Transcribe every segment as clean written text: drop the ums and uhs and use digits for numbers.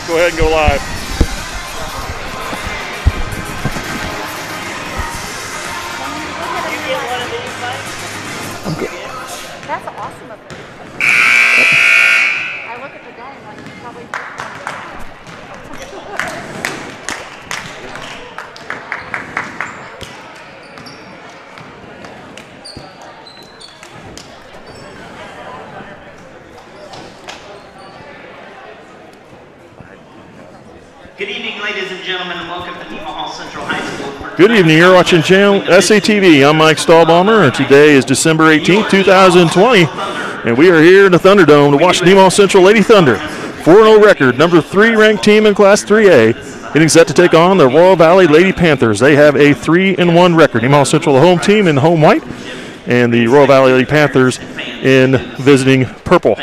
Go ahead and go live. You get one of these, Mike? I'm good. That's awesome of you. I look at the guy and like, he's probably Good evening, ladies and gentlemen, and welcome to Nemaha Central High School. Good evening. You're watching channel SATV. I'm Mike Stahlbaumer, and today is December 18th, 2020, and we are here in the Thunderdome to watch Nemaha Central Lady Thunder, 4-0 record, number 3 ranked team in Class 3A, getting set to take on the Royal Valley Lady Panthers. They have a 3-1 record. Nemaha Central, the home team in home white, and the Royal Valley Lady Panthers in visiting purple.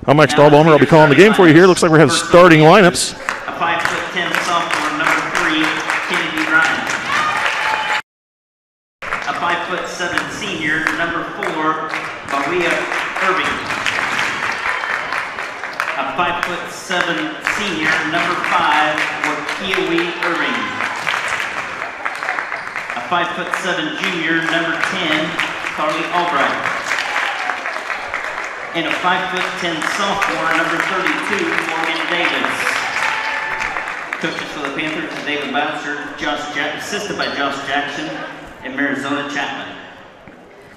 I'm Mike Stahlbaumer. I'll be calling the game for you here. Looks like we have starting lineups. A 5'10" sophomore, number 3, Kennedy Ryan. A 5'7" senior, number 4, Maria Irving. A 5'7" senior, number 5, Wakiawi Irving. A 5'7" junior, number 10, Carly Albright. And a 5'10" sophomore, number 32, Morgan Davis. Coaches for the Panthers, David Boucher, assisted by Josh Jackson and Marizona Chapman.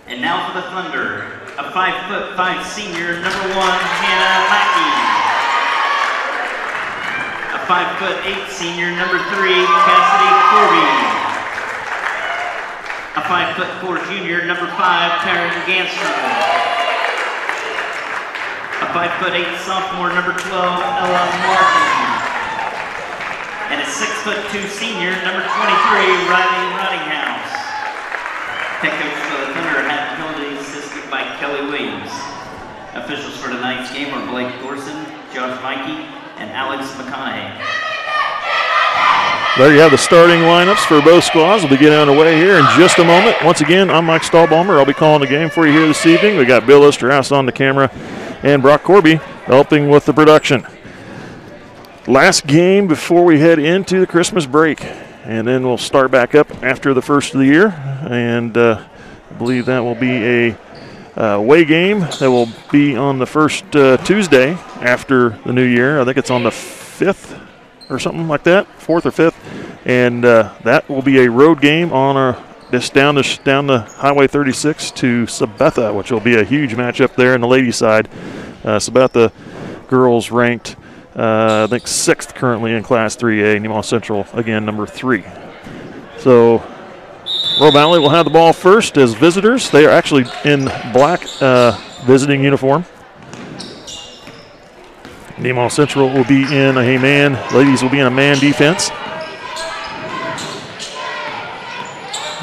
And now for the Thunder, a 5'5" senior, number 1, Hannah Mackey. A 5'8" senior, number 3, Cassidy Corby. A 5'4" junior, number 5, Taryn Ganster. A 5'8" sophomore, number 12, Ella Martin. And a 6'2" senior, number 23, Riley Rottinghouse. Head coach for the Thunder had penalty assisted by Kelly Williams. Officials for tonight's game are Blake Thorson, Josh Mikey, and Alex McConaughey. There you have the starting lineups for both squads. We'll be getting underway here in just a moment. Once again, I'm Mike Stahlbaumer. I'll be calling the game for you here this evening. We got Bill Osterhaus on the camera and Brock Corby helping with the production. Last game before we head into the Christmas break, and then we'll start back up after the first of the year, and I believe that will be a away game that will be on the first Tuesday after the new year. I think it's on the 5th or something like that, 4th or 5th, and that will be a road game on just down the Highway 36 to Sabetha, which will be a huge matchup there on the ladies' side. Sabetha girls ranked, I think, 6th currently in Class 3A. Nemaha Central, again, number 3. So Royal Valley will have the ball first as visitors. They are actually in black visiting uniform. Nemaha Central will be in a man. Ladies will be in a man defense.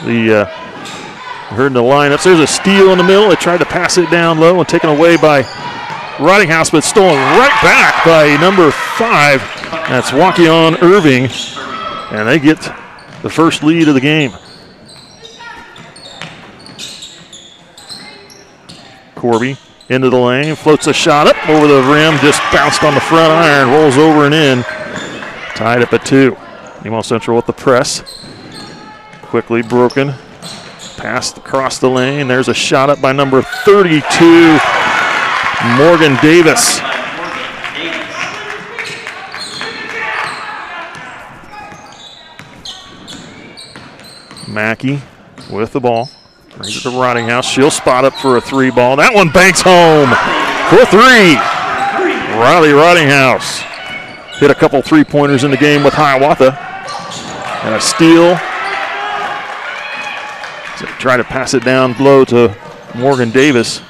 Heard in the lineups, there's a steal in the middle. They tried to pass it down low and taken away by Rottinghouse, but stolen right back by number 5. That's Wakion Irving, and they get the first lead of the game. Corby into the lane, floats a shot up over the rim, just bounced on the front iron, rolls over and in. Tied up at 2. Nemaha Central with the press. Quickly broken. Passed across the lane. There's a shot up by number 32, Morgan Davis. Mackey with the ball. Brings it to Rottinghouse. She'll spot up for a 3 ball. That one banks home for 3. Riley Rottinghouse hit a couple 3-pointers in the game with Hiawatha. And a steal. Try to pass it down low to Morgan Davis.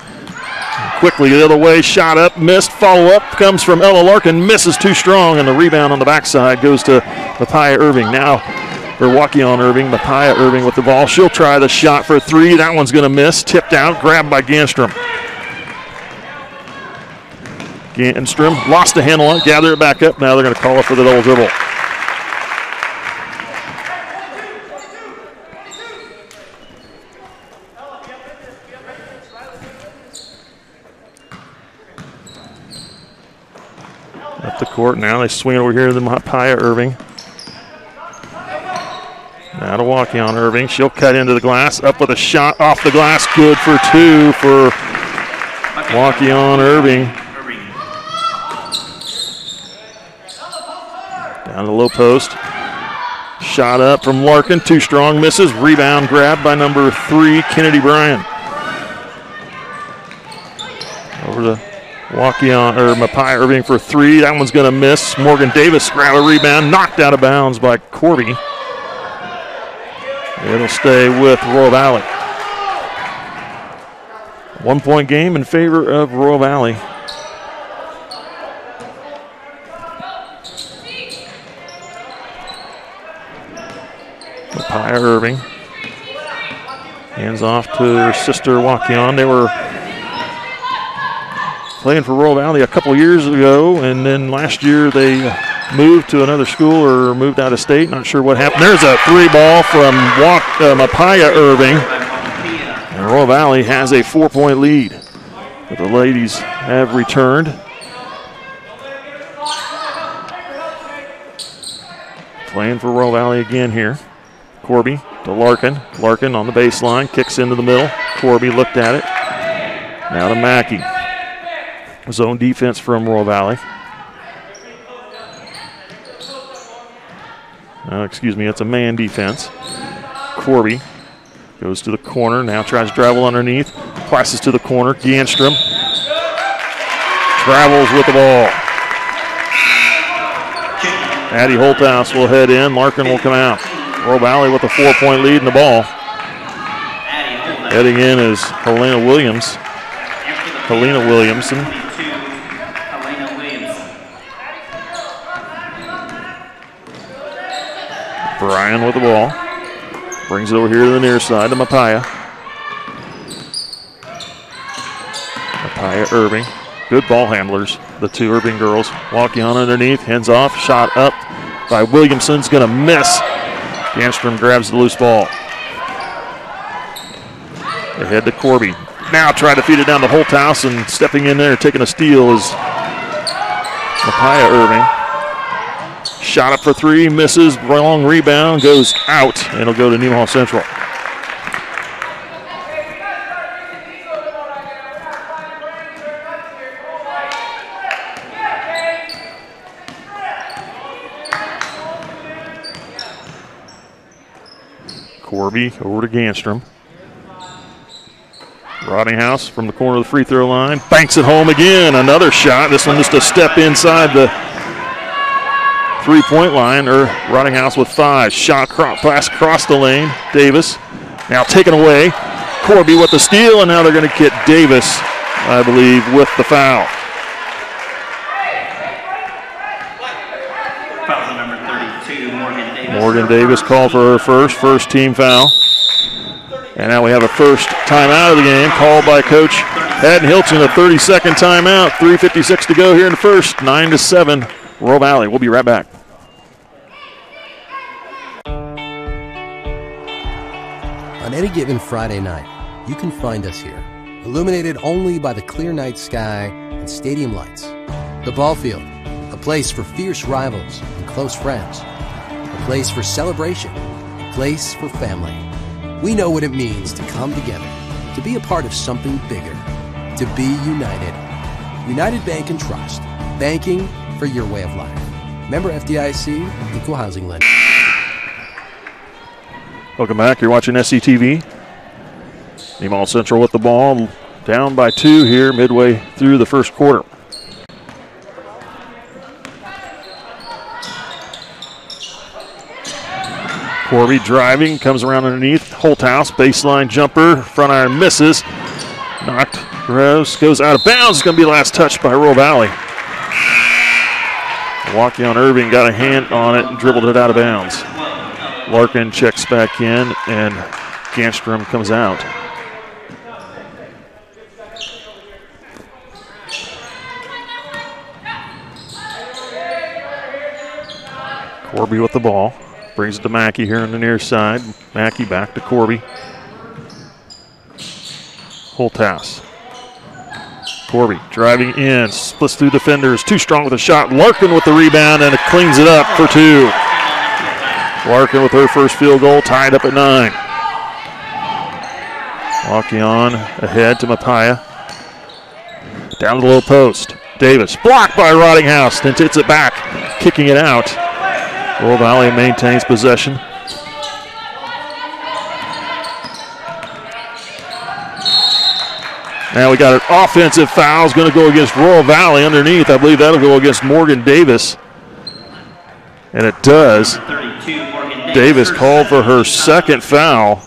Quickly the other way, shot up, missed, follow-up comes from Ella Larkin, misses too strong, and the rebound on the backside goes to Mathia Irving. Now, or Wakion Irving, Mathia Irving with the ball. She'll try the shot for 3. That one's going to miss. Tipped out, grabbed by Ganstrom. Ganstrom lost the handle on it, gather it back up. Now they're going to call it for the double dribble. Up the court. Now they swing it over here to the Nemaha Irving. Now to Waukee Irving. She'll cut into the glass. Up with a shot off the glass. Good for two for Waukee Irving. Down to the low post. Shot up from Larkin. Too strong. Misses. Rebound grab by number 3, Kennedy Bryan. Over to Nemaha Irving for 3. That one's going to miss. Morgan Davis grab a rebound. Knocked out of bounds by Corby. It'll stay with Royal Valley. 1 point game in favor of Royal Valley. Nemaha Irving. Hands off to her sister Waukee. They were playing for Royal Valley a couple years ago, and then last year they moved to another school or moved out of state. Not sure what happened. There's a 3-ball from Nemaha Irving. And Royal Valley has a 4-point lead. But the ladies have returned. Playing for Royal Valley again here. Corby to Larkin. Larkin on the baseline. Kicks into the middle. Corby looked at it. Now to Mackey. Zone defense from Royal Valley. It's a man defense. Corby goes to the corner. Now tries to travel underneath. Passes to the corner. Ganstrom travels with the ball. Addie Holthouse will head in. Larkin will come out. Royal Valley with a 4-point lead in the ball. Heading in is Helena Williamson. Bryan with the ball. Brings it over here to the near side to Nemaha. Nemaha Irving. Good ball handlers, the 2 Irving girls. Waukee underneath. Hands off. Shot up by Williamson's going to miss. Ganstrom grabs the loose ball. They head to Corby. Now try to feed it down to Holthouse, and stepping in there, taking a steal is Nemaha Irving. Shot up for 3, misses, long rebound, goes out, and it'll go to Nemaha Central. Corby over to Ganstrom. Rottinghouse from the corner of the free throw line. Banks it home again. Another shot. This one just a step inside the 3-point line. Rottinghouse with 5. Shot pass across the lane. Davis now taken away. Corby with the steal, and now they're going to get Davis, I believe, with the foul. Foul number 32, Morgan Davis. Morgan Davis called for her first team foul. And now we have a first timeout of the game called by Coach Haddon Hilton, a 30-second timeout. 3:56 to go here in the first. 9-7, Royal Valley. We'll be right back. On any given Friday night, you can find us here, illuminated only by the clear night sky and stadium lights. The ball field, a place for fierce rivals and close friends, a place for celebration, a place for family. We know what it means to come together, to be a part of something bigger, to be united. United Bank and Trust, banking for your way of life. Member FDIC, Equal Housing Lender. Welcome back. You're watching SCTV. Nemaha Central with the ball, down by 2 here midway through the first quarter. Corby driving, comes around underneath. Holthouse, baseline jumper, front iron misses. Knocked, gross, goes out of bounds. It's going to be the last touch by Royal Valley. Waukee Irving got a hand on it and dribbled it out of bounds. Larkin checks back in, and Ganstrom comes out. Corby with the ball. Brings it to Mackey here on the near side. Mackey back to Corby. Holthouse. Corby driving in, splits through defenders, too strong with a shot. Larkin with the rebound, and it cleans it up for 2. Larkin with her first field goal, tied up at 9. Walking on ahead to Mapaya. Down to the low post. Davis blocked by Rottinghouse, then hits it back, kicking it out. Royal Valley maintains possession. Now we got an offensive foul. It's going to go against Royal Valley underneath. I believe that'll go against Morgan Davis. And it does. Davis called for her second foul.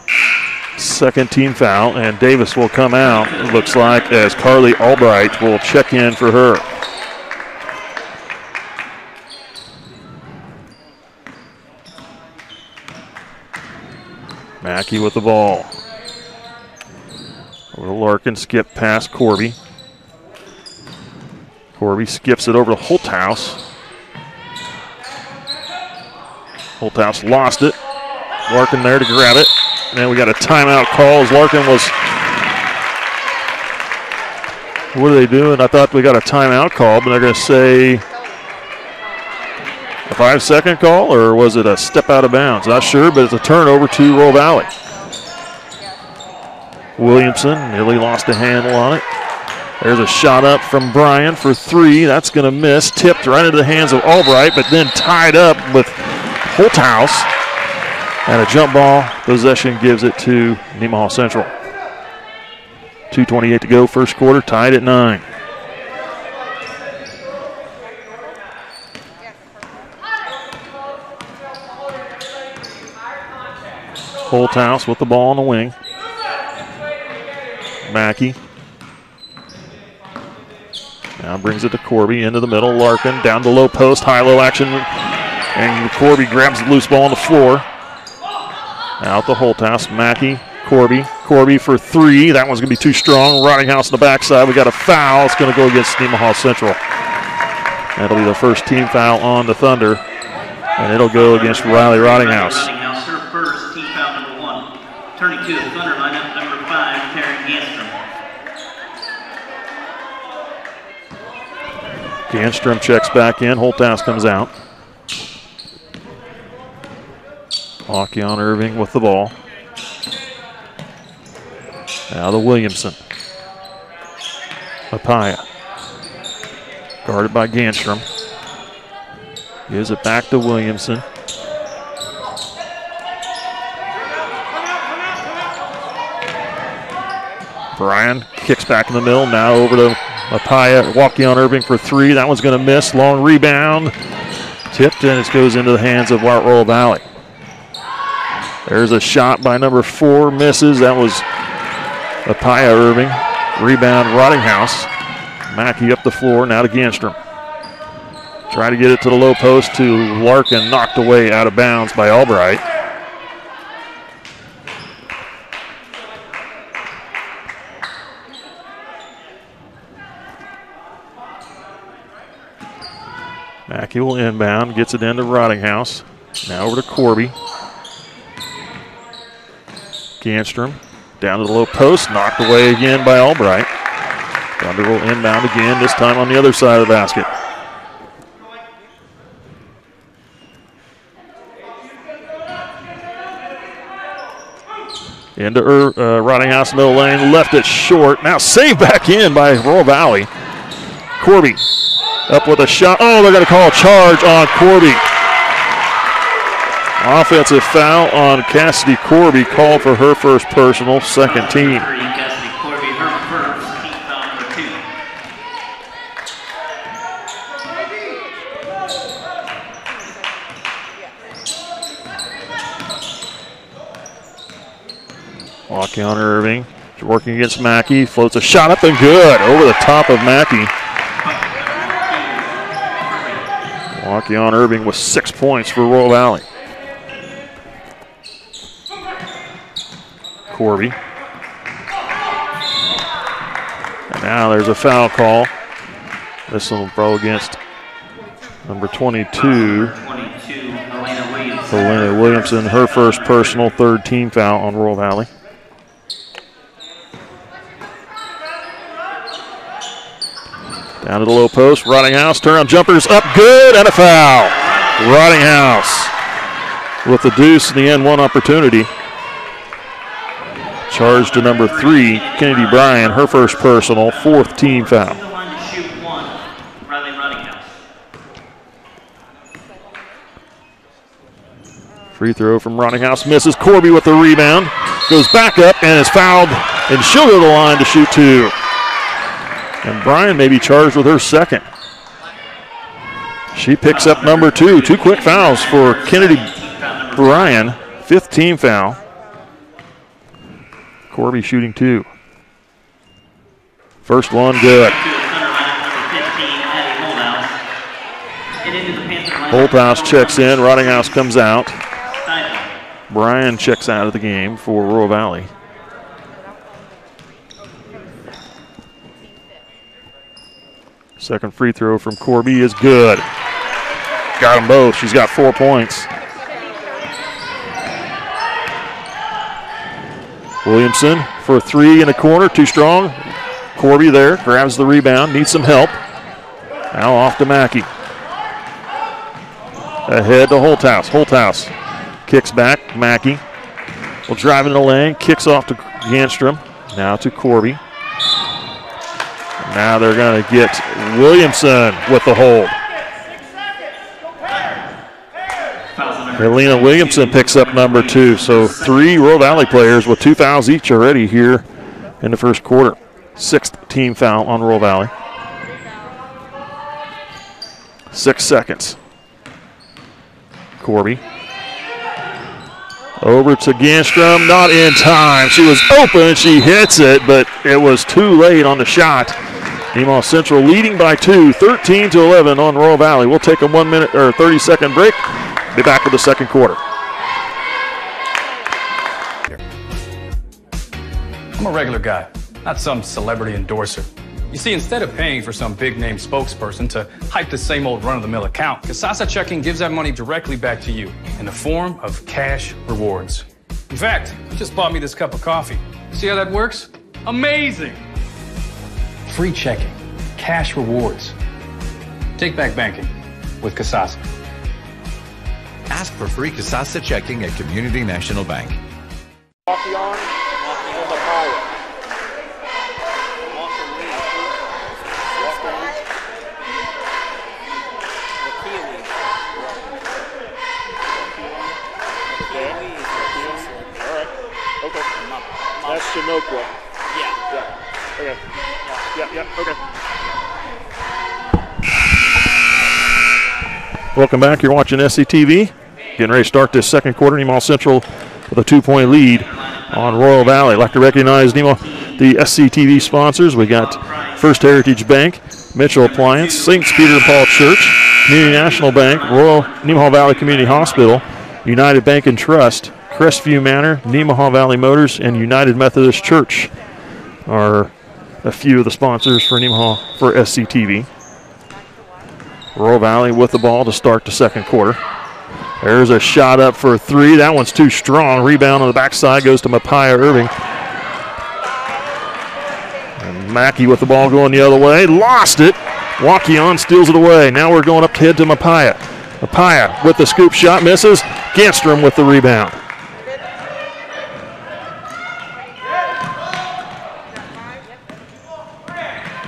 Second team foul, and Davis will come out, it looks like, as Carly Albright will check in for her. Mackey with the ball. Over to Larkin, skip past Corby. Corby skips it over to Holthouse. Holthouse lost it. Larkin there to grab it. And then we got a timeout call as Larkin was. What are they doing? I thought we got a timeout call, but they're going to say a 5-second call, or was it a step out of bounds? Not sure, but it's a turnover to Royal Valley. Williamson nearly lost a handle on it. There's a shot up from Bryan for 3. That's going to miss. Tipped right into the hands of Albright, but then tied up with Holthouse. And a jump ball. Possession gives it to Nemaha Central. 2:28 to go, first quarter, tied at 9. Holthouse with the ball on the wing. Mackey. Now brings it to Corby, into the middle. Larkin down the low post, high-low action. And Corby grabs the loose ball on the floor. Out the Holthouse, Mackey, Corby. Corby for 3. That one's going to be too strong. Rottinghouse on the backside. We got a foul. It's going to go against Nemaha Central. That'll be the first team foul on the Thunder. And it'll go against Riley Rottinghouse. Rottinghouse, her first team foul number 1. Turning to the Thunder lineup, number 5, Taryn Ganstrom. Ganstrom checks back in. Holthouse comes out. Hawkeon Irving with the ball. Now to Williamson. Mapaya. Guarded by Ganstrom. Gives it back to Williamson. Bryan kicks back in the middle. Now over to Mapaya. Hawkeon Irving for 3. That one's going to miss. Long rebound. Tipped, and it goes into the hands of Royal Valley. There's a shot by number 4, misses. That was Mapaya Irving. Rebound, Rottinghouse. Mackey up the floor, now to Ganstrom. Try to get it to the low post to Larkin, knocked away out of bounds by Albright. Mackey will inbound, gets it into Rottinghouse. Now over to Corby. Ganstrom down to the low post, knocked away again by Albright. Thunder will inbound again, this time on the other side of the basket. Into Rottinghouse, middle lane, left it short. Now saved back in by Royal Valley. Corby up with a shot. Oh, they're going to call a charge on Corby. Offensive foul on Cassidy Corby, called for her first personal, second team. Cassidy Corby, her first team foul number 2. Hawkeon Irving working against Mackey, floats a shot up and good over the top of Mackey. Hawkeon Irving with 6 points for Royal Valley. Corby. And now there's a foul call. This one will throw against number 22, Helena Williamson, her first personal, third team foul on Royal Valley. Down to the low post. Rottinghouse, turnaround jumpers up good, and a foul. Rottinghouse with the deuce in the end one opportunity. Charge to number 3, Kennedy Bryan, her first personal, 4th team foul. Free throw from Rottinghouse misses. Corby with the rebound. Goes back up and is fouled, and she'll go to the line to shoot 2. And Bryan may be charged with her second. She picks up number 2. 2 quick fouls for Kennedy Bryan. 5th team foul. Corby shooting 2. First one good. Holthouse checks in. Rottinghouse comes out. Bryan checks out of the game for Royal Valley. Second free throw from Corby is good. Got them both. She's got 4 points. Williamson for 3 in the corner, too strong. Corby there, grabs the rebound, needs some help. Now off to Mackey. Ahead to Holthouse. Holthouse kicks back. Mackey will drive into the lane, kicks off to Ganstrom. Now to Corby. Now they're going to get Williamson with the hold. Helena Williamson picks up number 2. So 3 Royal Valley players with 2 fouls each already here in the first quarter. 6th team foul on Royal Valley. 6 seconds. Corby. Over to Ganstrom, not in time. She was open, she hits it, but it was too late on the shot. Nemaha Central leading by 2, 13-11 on Royal Valley. We'll take a 1 minute or 30-second break. Be back with the second quarter. I'm a regular guy, not some celebrity endorser. You see, instead of paying for some big-name spokesperson to hype the same old run-of-the-mill account, Kasasa Checking gives that money directly back to you in the form of cash rewards. In fact, you just bought me this cup of coffee. See how that works? Amazing! Free checking, cash rewards. Take back banking with Kasasa. Ask for free Kasasa checking at Community National Bank. Walking on, walking on the power. That's Chinookwa. Yeah. Okay. Yeah, okay. Welcome back. You're watching SCTV. Getting ready to start this second quarter. Nemaha Central with a 2-point lead on Royal Valley. I'd like to recognize the SCTV sponsors. We got First Heritage Bank, Mitchell Appliance, St. Peter and Paul Church, Community National Bank, Royal Nemaha Valley Community Hospital, United Bank and Trust, Crestview Manor, Nemaha Valley Motors, and United Methodist Church are a few of the sponsors for Nemaha for SCTV. Royal Valley with the ball to start the second quarter. There's a shot up for 3. That one's too strong. Rebound on the backside goes to Mapaya Irving. And Mackey with the ball going the other way. Lost it. Wakion steals it away. Now we're going up to head to Mapaya. Mapaya with the scoop shot, misses. Ganstrom with the rebound.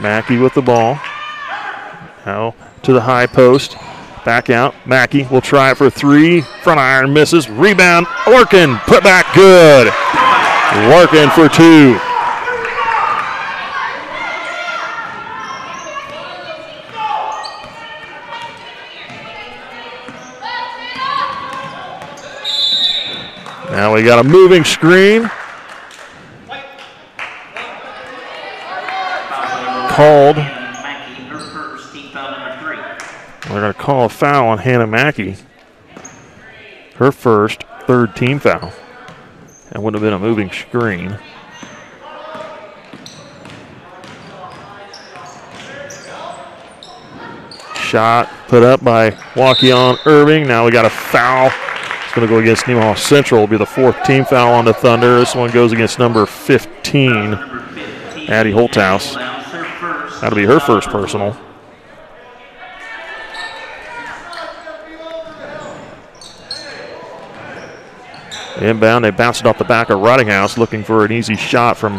Mackey with the ball. Now to the high post. Back out. Mackey will try it for 3. Front iron misses. Rebound. Larkin. Put back good. Larkin for 2. Now we got a moving screen. Called. We're going to call a foul on Hannah Mackey. Her first, 3rd team foul. That would have been a moving screen. Shot put up by Wakion Irving. Now we got a foul. It's going to go against Nemaha Central. It'll be the 4th team foul on the Thunder. This one goes against number 15, Addie Holthouse. That'll be her first personal. Inbound, they bounced it off the back of Rottinghouse, looking for an easy shot from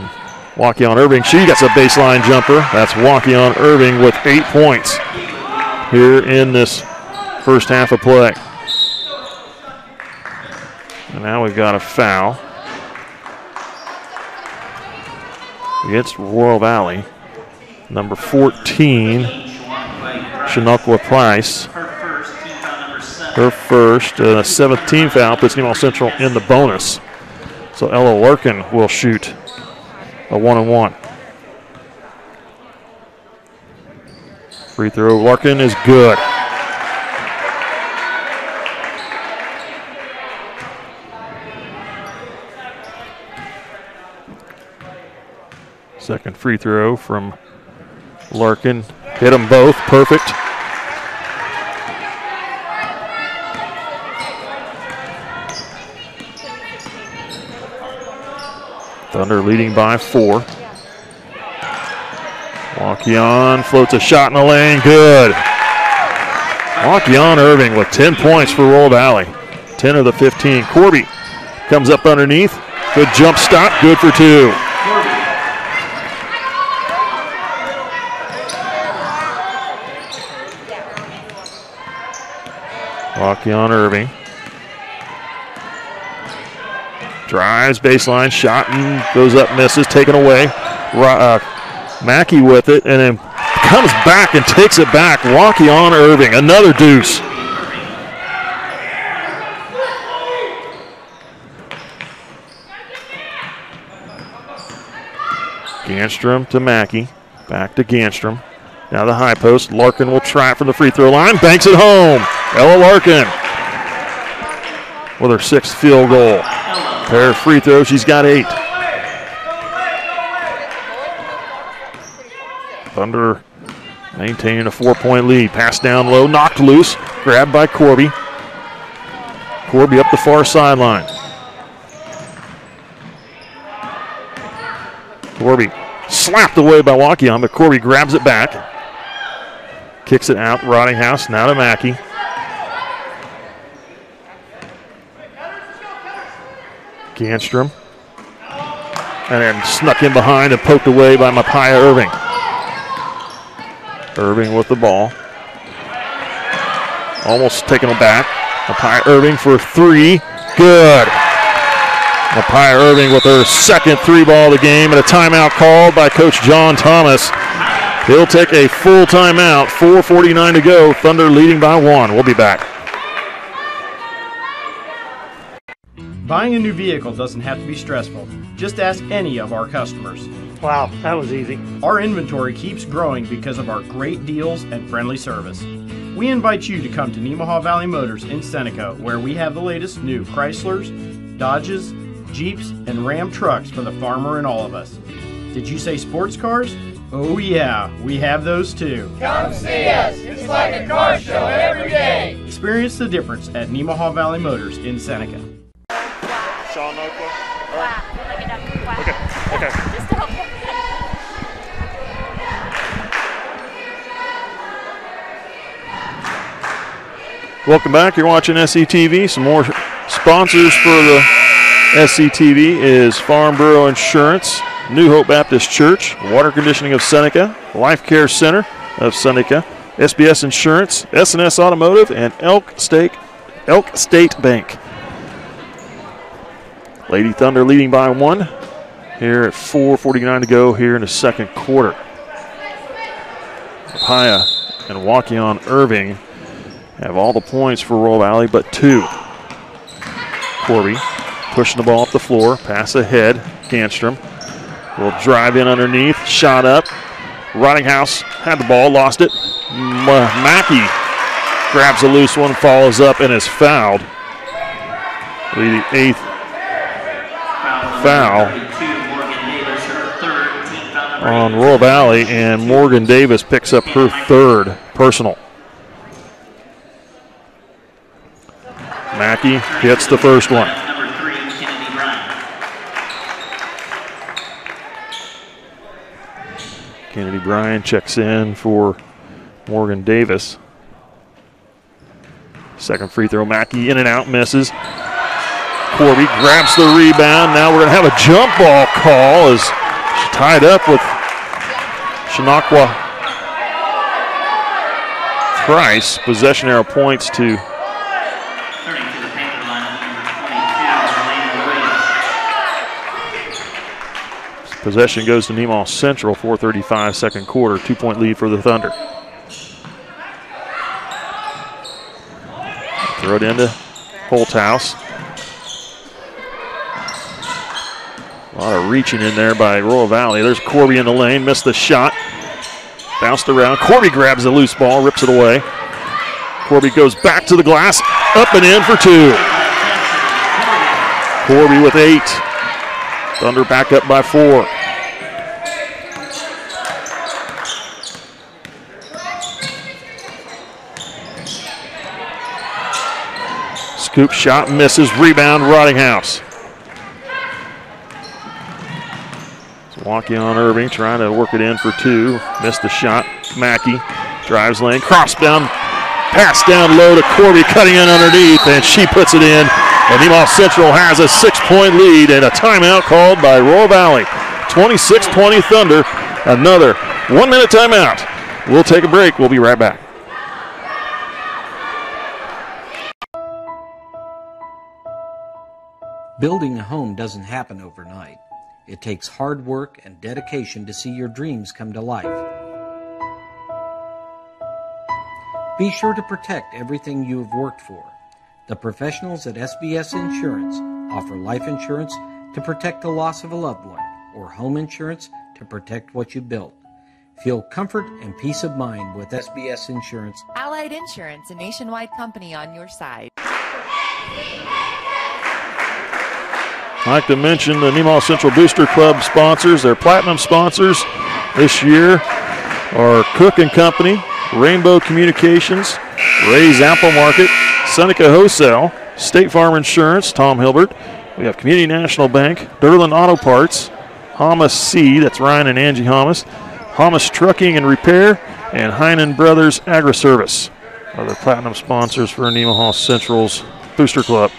Waukon Irving. She gets a baseline jumper. That's Waukon Irving with 8 points here in this first half of play. And now we've got a foul against Royal Valley. Number 14, Shanokwa Price. Her first, 7th team foul, puts Nemaha Central in the bonus. So Ella Larkin will shoot a 1-and-1. Free throw, Larkin is good. Second free throw from Larkin. Hit them both, perfect. Thunder leading by 4. Waukon floats a shot in the lane, good. Waukon Irving with 10 points for Royal Valley. 10 of the 15. Corby comes up underneath. Good jump stop, good for 2. Waukon Irving drives, baseline, shot, and goes up, misses, taken away. Mackey with it, and then comes back and takes it back. Waukon Irving, another deuce. Ganstrom to Mackey, back to Ganstrom. Now the high post, Larkin will try it from the free throw line, banks it home. Ella Larkin with her 6th field goal. Pair of free throws, she's got 8. Thunder maintaining a 4-point lead. Pass down low, knocked loose, grabbed by Corby. Corby up the far sideline. Corby slapped away by Waukon, but Corby grabs it back. Kicks it out, Rottinghouse, now to Mackey. Ganstrom. And then snuck in behind and poked away by Mapaya Irving. Irving with the ball. Almost taken it back. Mapaya Irving for 3. Good. Mapaya Irving with her 2nd 3-ball of the game, and a timeout called by Coach John Thomas. He'll take a full timeout. 4:49 to go. Thunder leading by 1. We'll be back. Buying a new vehicle doesn't have to be stressful. Just ask any of our customers. Wow, that was easy. Our inventory keeps growing because of our great deals and friendly service. We invite you to come to Nemaha Valley Motors in Seneca, where we have the latest new Chryslers, Dodges, Jeeps, and Ram trucks for the farmer and all of us. Did you say sports cars? Oh yeah, we have those too. Come see us. It's like a car show every day. Experience the difference at Nemaha Valley Motors in Seneca. Sean Oakland. Wow. Look it up. Wow. Okay. Just to help you. Welcome back. You're watching SCTV. Some more sponsors for the SCTV is Farm Bureau Insurance, New Hope Baptist Church, Water Conditioning of Seneca, Life Care Center of Seneca, SBS Insurance, S&S Automotive, and Elk State Bank. Lady Thunder leading by 1 here at 4:49 to go here in the second quarter. Mapaya and Waukon Irving have all the points for Royal Valley but 2. Corby pushing the ball up the floor, pass ahead. Ganstrom will drive in underneath, shot up. Rottinghouse had the ball, lost it. Mackey grabs a loose one, follows up, and is fouled. The 8th foul on Royal Valley, and Morgan Davis picks up her 3rd personal. Mackey hits the first one. Kennedy Bryan checks in for Morgan Davis. Second free throw, Mackey in and out, misses. Corby grabs the rebound. Now we're going to have a jump ball call as she tied up with Shanakwa Price. Possession arrow points to possession goes to Nemaha Central. 4:35 second quarter. 2-point lead for the Thunder. Throw it into Holthouse. A lot of reaching in there by Royal Valley. There's Corby in the lane. Missed the shot. Bounced around. Corby grabs the loose ball. Rips it away. Corby goes back to the glass. Up and in for 2. Corby with 8. Thunder back up by 4. Scoop shot misses. Rebound Rottinghouse. Walking on Irving, trying to work it in for 2. Missed the shot. Mackey drives lane. Cross down. Pass down low to Corby, cutting in underneath, and she puts it in. And Nemaha Central has a 6-point lead and a timeout called by Royal Valley. 26-20 Thunder. Another 1-minute timeout. We'll take a break. We'll be right back. Building a home doesn't happen overnight. It takes hard work and dedication to see your dreams come to life. Be sure to protect everything you have worked for. The professionals at SBS Insurance offer life insurance to protect the loss of a loved one, or home insurance to protect what you built. Feel comfort and peace of mind with SBS Insurance. Allied Insurance, a nationwide company on your side. I'd like to mention the Nemaha Central Booster Club sponsors. Their platinum sponsors this year are Cook & Company, Rainbow Communications, Ray's Apple Market, Seneca Wholesale, State Farm Insurance, Tom Hilbert. We have Community National Bank, Derlin Auto Parts, Hamas Seed, that's Ryan and Angie Hamas, Hamas Trucking and Repair, and Heinen Brothers Agri-Service are the platinum sponsors for Nemaha Central's Booster Club.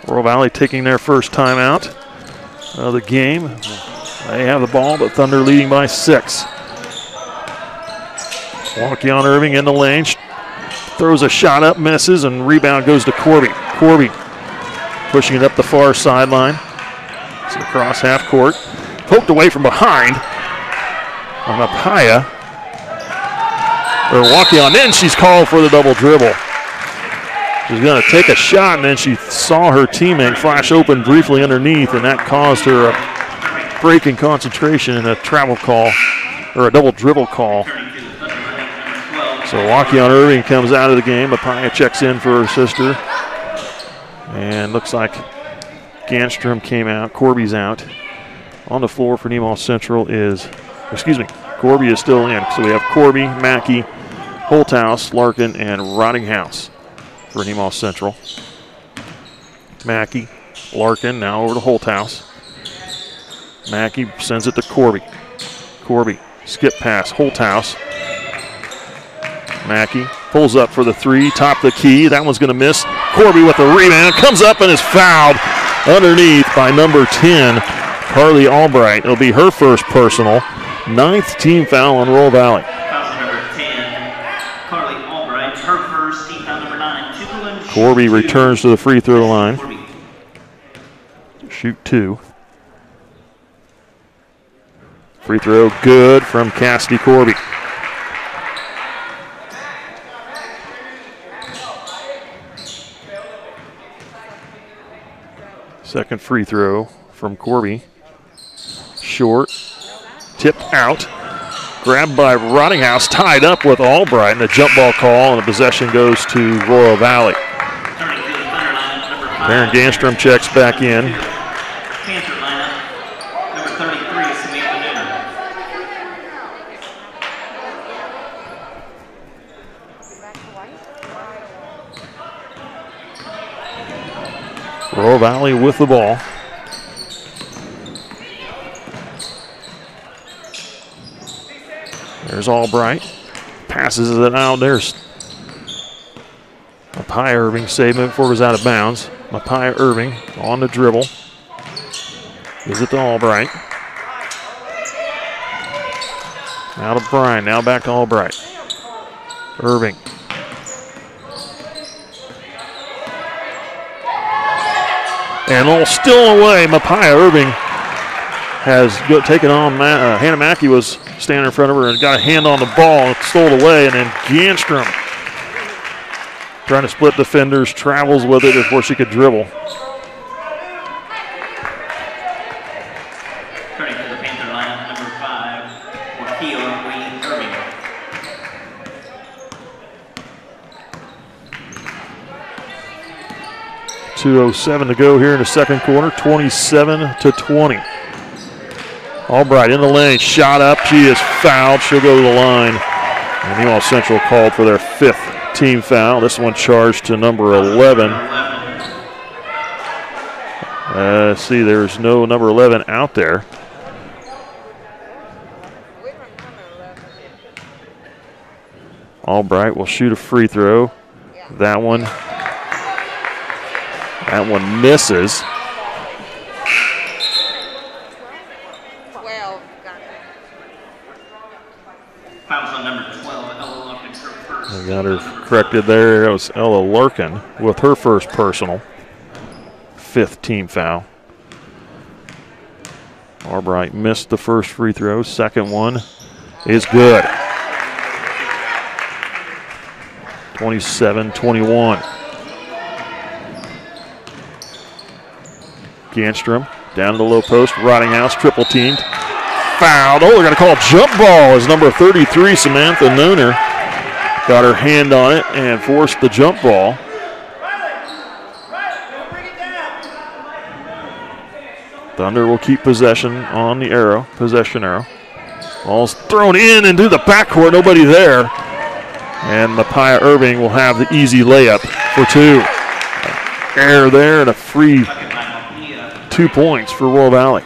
Royal Valley taking their first timeout of the game. They have the ball, but Thunder leading by 6. Waukee Irving in the lane. Throws a shot up, misses, and rebound goes to Corby. Corby pushing it up the far sideline. It's across half court. Poked away from behind on Apaya. Or Waukee on in. She's called for the double dribble. She's going to take a shot, and then she saw her teammate flash open briefly underneath, and that caused her a break in concentration and a travel call, or a double dribble call. So Waukee Irving comes out of the game. Apaya checks in for her sister. And looks like Ganstrom came out. Corby's out. On the floor for Nemaha Central is, Corby is still in. So we have Corby, Mackey, Holthouse, Larkin, and Rottinghouse for Nemaha Central. Mackey, Larkin, now over to Holthouse. Mackey sends it to Corby. Corby, skip pass, Holthouse. Mackey pulls up for the 3, top the key. That one's going to miss. Corby with the rebound, comes up and is fouled underneath by number 10, Carly Albright. It'll be her first personal, 9th team foul on Royal Valley. Corby returns to the free throw line. Shoot 2. Free throw good from Cassidy Corby. Second free throw from Corby. Short. Tipped out. Grabbed by Rottinghouse. Tied up with Albright. And a jump ball call. And the possession goes to Royal Valley. Baron Ganstrom checks back in. Royal Valley with the ball. There's Albright. Passes it out. There's Apaya Irving saving it before it was out of bounds. Mapaya Irving on the dribble. Gives it to Albright. Now to Bryan, now back to Albright. Irving. And all still away. Mapaya Irving has taken on, Hannah Mackey was standing in front of her and got a hand on the ball, stole it away, and then Ganstrom trying to split defenders, travels with it before she could dribble. Turning to the Panther lineup, number 5, Wakil Irving. .207 to go here in the second quarter, 27-20. Albright in the lane, shot up, she is fouled, she'll go to the line. And Nemaha Central called for their 5th team foul. This one charged to number 11. See, there's no number 11 out there. Albright will shoot a free throw. That one misses. Fouls on number 12, Ella Larkin, her first. I got her corrected there. That was Ella Larkin with her first personal. 5th team foul. Albright missed the first free throw. Second one is good. 27-21. Ganstrom down to the low post. Rottinghouse triple teamed. Fouled. Oh, they're going to call jump ball as number 33, Samantha Nooner, got her hand on it and forced the jump ball. Thunder will keep possession on the arrow, possession arrow. Ball's thrown in into the backcourt, nobody there. And Mapaya Irving will have the easy layup for 2. Error there and a free 2 points for Royal Valley.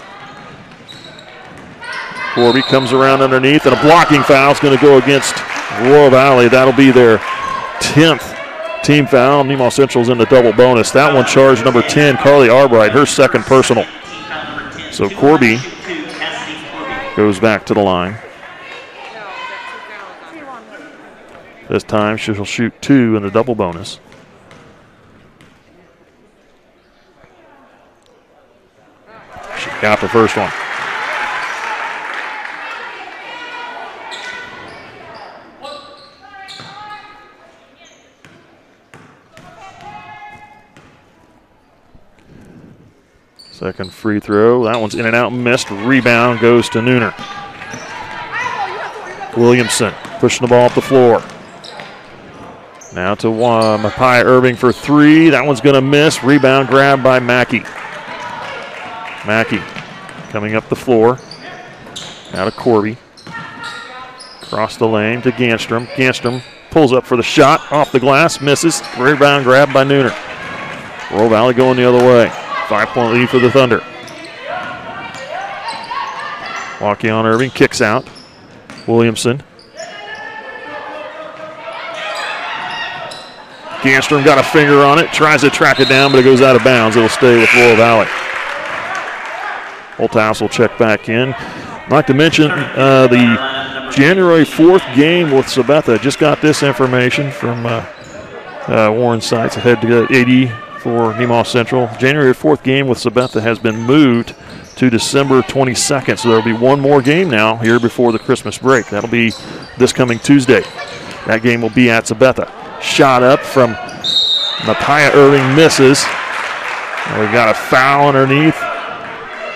Corby comes around underneath, and a blocking foul is going to go against Royal Valley. That'll be their 10th team foul. Nemaha Central's in the double bonus. That one charged number 10, Carly Albright, her second personal. So Corby goes back to the line. This time she'll shoot 2 in the double bonus. She got the first one. Second free throw. That one's in and out, missed. Rebound goes to Nooner. Williamson pushing the ball up the floor. Now to Mapaya Irving for 3. That one's going to miss. Rebound grabbed by Mackey. Mackey coming up the floor. Now to Corby. Across the lane to Ganstrom. Ganstrom pulls up for the shot. Off the glass. Misses. Rebound grabbed by Nooner. Royal Valley going the other way. 5-point lead for the Thunder. Waukee Irving kicks out. Williamson. Ganstrom got a finger on it, tries to track it down, but it goes out of bounds. It'll stay with Royal Valley. Holthouse will check back in. I'd like to mention the January 4th game with Sabetha. Just got this information from Warren Seitz, head AD for Nemaha Central. January 4th game with Sabetha has been moved to December 22nd, so there will be one more game now here before the Christmas break. That'll be this coming Tuesday. That game will be at Sabetha. Shot up from Mapaya Irving, misses. And we've got a foul underneath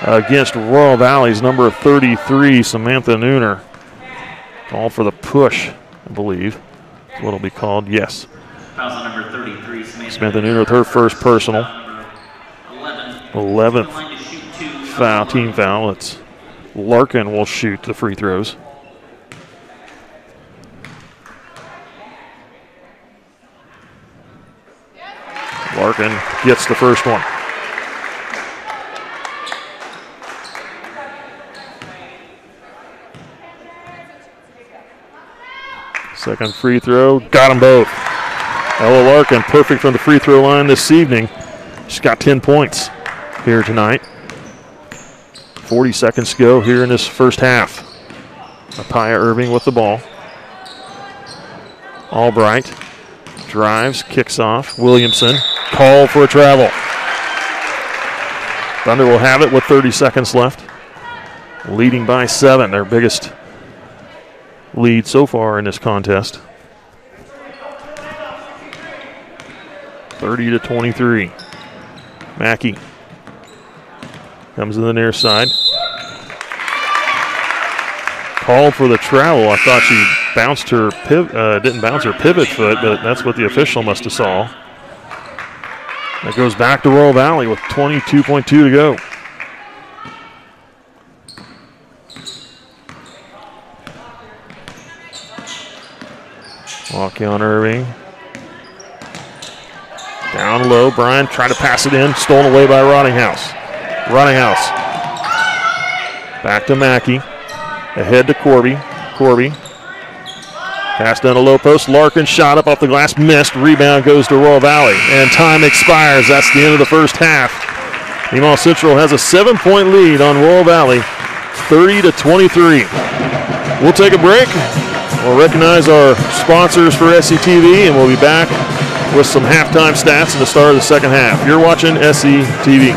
against Royal Valley's number 33, Samantha Nooner. Called for the push, I believe. That's what it'll be called, yes. Fouls on number 33, Samantha Nooner with her first personal. 11th foul, team foul. It's Larkin will shoot the free throws. Larkin gets the first one. Second free throw, got them both. Ella Larkin perfect from the free throw line this evening. She's got 10 points here tonight. 40 seconds to go here in this first half. Apaya Irving with the ball. Albright drives, kicks off. Williamson, call for a travel. Thunder will have it with 30 seconds left. Leading by 7, their biggest lead so far in this contest. 30-23. Mackey comes to the near side. Called for the travel. I thought she bounced her didn't bounce her pivot foot, but that's what the official must have saw. That goes back to Royal Valley with 22.2 to go. Walk-on Irving. Down low, Bryan trying to pass it in, stolen away by Rottinghouse. Rottinghouse. Back to Mackey. Ahead to Corby. Corby. Pass down a low post. Larkin shot up off the glass, missed. Rebound goes to Royal Valley. And time expires. That's the end of the first half. Nemaha Central has a 7-point lead on Royal Valley, 30-23. We'll take a break. We'll recognize our sponsors for SCTV, and we'll be back with some halftime stats at the start of the second half. You're watching SCTV.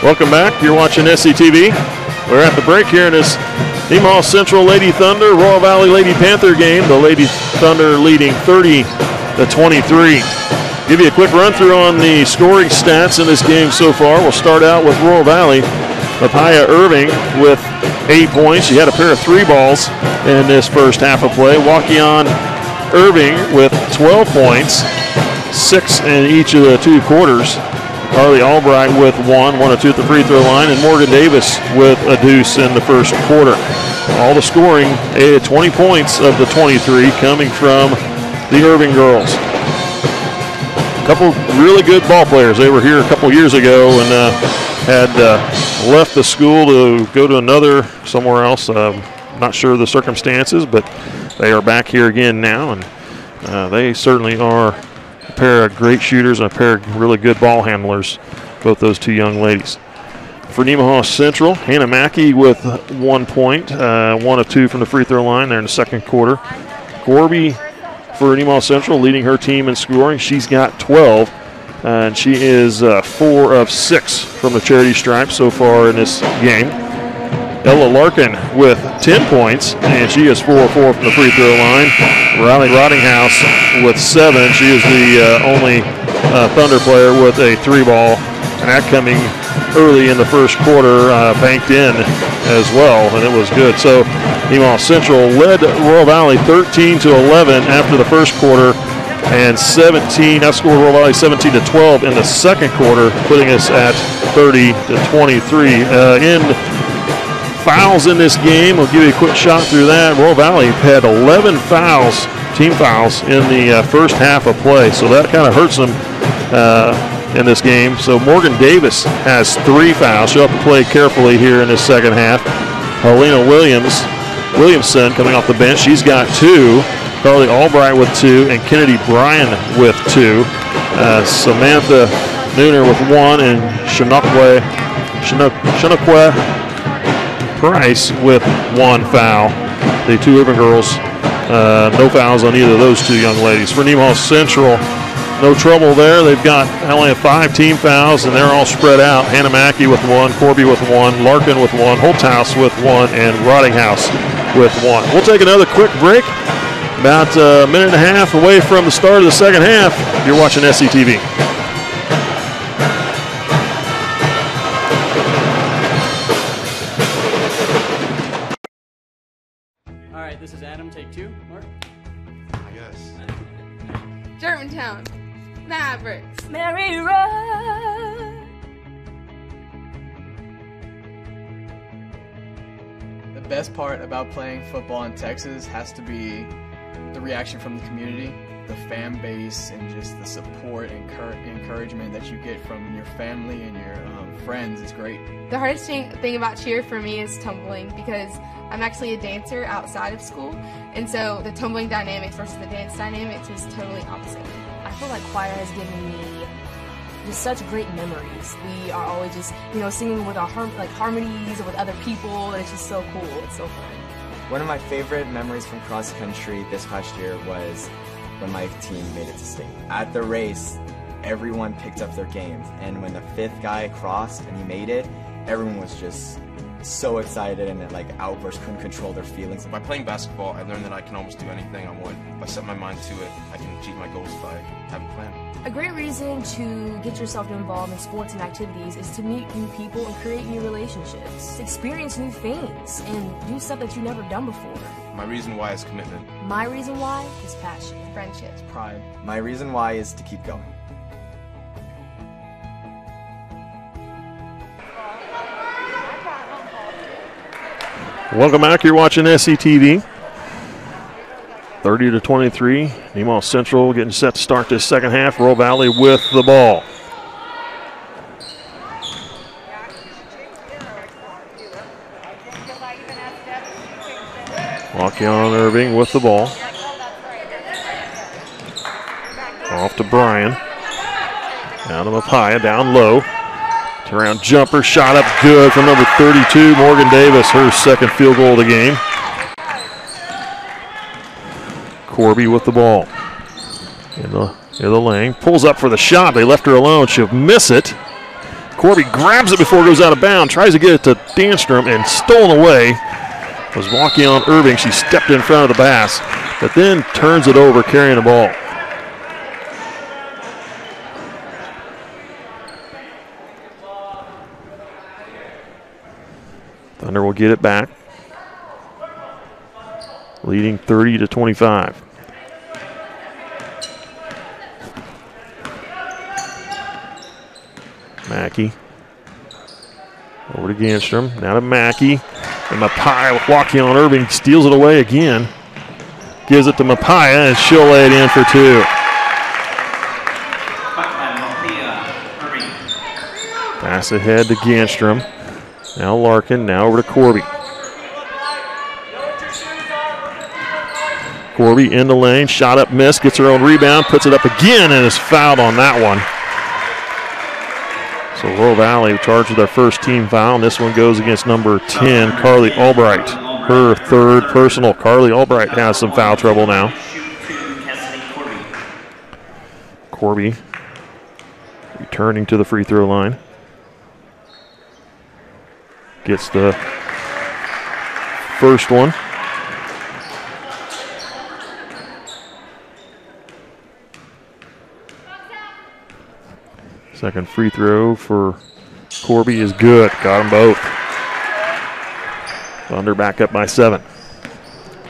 Welcome back. You're watching SCTV. We're at the break here in this Nemaha Central Lady Thunder, Royal Valley Lady Panther game. The Lady Thunder leading 30-23. Give you a quick run through on the scoring stats in this game so far. We'll start out with Royal Valley. Papaya Irving with 8 points. She had a pair of 3 balls in this first half of play. Wakion Irving with 12 points, 6 in each of the 2 quarters. Carly Albright with 1 or 2 at the free throw line, and Morgan Davis with a deuce in the first quarter. All the scoring, 20 points of the 23 coming from the Irving girls. A couple really good ball players. They were here a couple years ago and had left the school to go to another somewhere else. Not sure the circumstances, but they are back here again now, and they certainly are a pair of great shooters and a pair of really good ball handlers, both those 2 young ladies. For Nemaha Central, Hannah Mackey with 1 point, 1 of 2 from the free throw line there in the second quarter. Gorby for Nemaha Central leading her team in scoring. She's got 12, and she is 4 of 6 from the charity stripe so far in this game. Ella Larkin with 10 points, and she is 4 of 4 from the free throw line. Riley Rottinghouse with 7. She is the only Thunder player with a 3-ball, and that coming early in the first quarter, banked in as well, and it was good. So Nemaha Central led Royal Valley 13-11 after the first quarter, and outscored Royal Valley 17-12 in the second quarter, putting us at 30-23. In fouls in this game, we'll give you a quick shot through that. Royal Valley had 11 fouls, team fouls, in the first half of play, so that kind of hurts them in this game. So Morgan Davis has 3 fouls. She'll have to play carefully here in this second half. Helena Williamson coming off the bench. She's got 2. Carly Albright with 2, and Kennedy Bryan with 2. Samantha Nooner with 1, and Shanokwe Price with 1 foul. The 2 Irving girls, no fouls on either of those 2 young ladies. For Nemaha Central, no trouble there. They've got only 5 team fouls, and they're all spread out. Hannah Mackey with 1, Corby with 1, Larkin with 1, Holthouse with 1, and Rottinghouse with 1. We'll take another quick break. About a minute and a half away from the start of the second half. You're watching SCTV. All right, this is Adam. Take 2. Mark? I guess. Germantown. Mavericks. Mary Road. The best part about playing football in Texas has to be the reaction from the community, the fan base, and just the support and encouragement that you get from your family and your friends is great. The hardest thing about cheer for me is tumbling, because I'm actually a dancer outside of school, and so the tumbling dynamics versus the dance dynamics is totally opposite. I feel like choir has given me just such great memories. We are always just, singing with our harmonies or with other people, and it's just so cool. It's so fun. One of my favorite memories from cross country this past year was when my team made it to state. At the race, everyone picked up their game, and when the 5th guy crossed and he made it, everyone was just so excited and outbursts, couldn't control their feelings. By playing basketball, I learned that I can almost do anything I want. If I set my mind to it, I can achieve my goals if I have a plan. A great reason to get yourself involved in sports and activities is to meet new people and create new relationships, experience new things, and do stuff that you've never done before. My reason why is commitment. My reason why is passion, friendships, pride. My reason why is to keep going. Welcome back. You're watching SCTV. 30-23. Nemaha Central getting set to start this second half. Royal Valley with the ball. Wakion Irving with the ball. Off to Bryan. Down to Mapaya, down low. Turnaround jumper, shot up good from number 32, Morgan Davis, her second field goal of the game. Corby with the ball. In the lane, pulls up for the shot. They left her alone. She'll miss it. Corby grabs it before it goes out of bounds, tries to get it to Danstrom, and stolen away was walking on Irving. She stepped in front of the pass, but then turns it over carrying the ball. Thunder will get it back, leading 30-25. Mackey over to Ganstrom, now to Mackey, and Mapaya walking on Irving, steals it away again, gives it to Mapaya, and she'll lay it in for two. Pass ahead to Ganstrom, now Larkin, now over to Corby. Corby in the lane, shot up, miss, gets her own rebound, puts it up again, and is fouled on that one. So Royal Valley charged with their first team foul, and this one goes against number 10, Carly Albright. Her third personal. Carly Albright has some foul trouble now. Corby returning to the free throw line. Gets the first one. Second free throw for Corby is good. Got them both. Thunder back up by 7.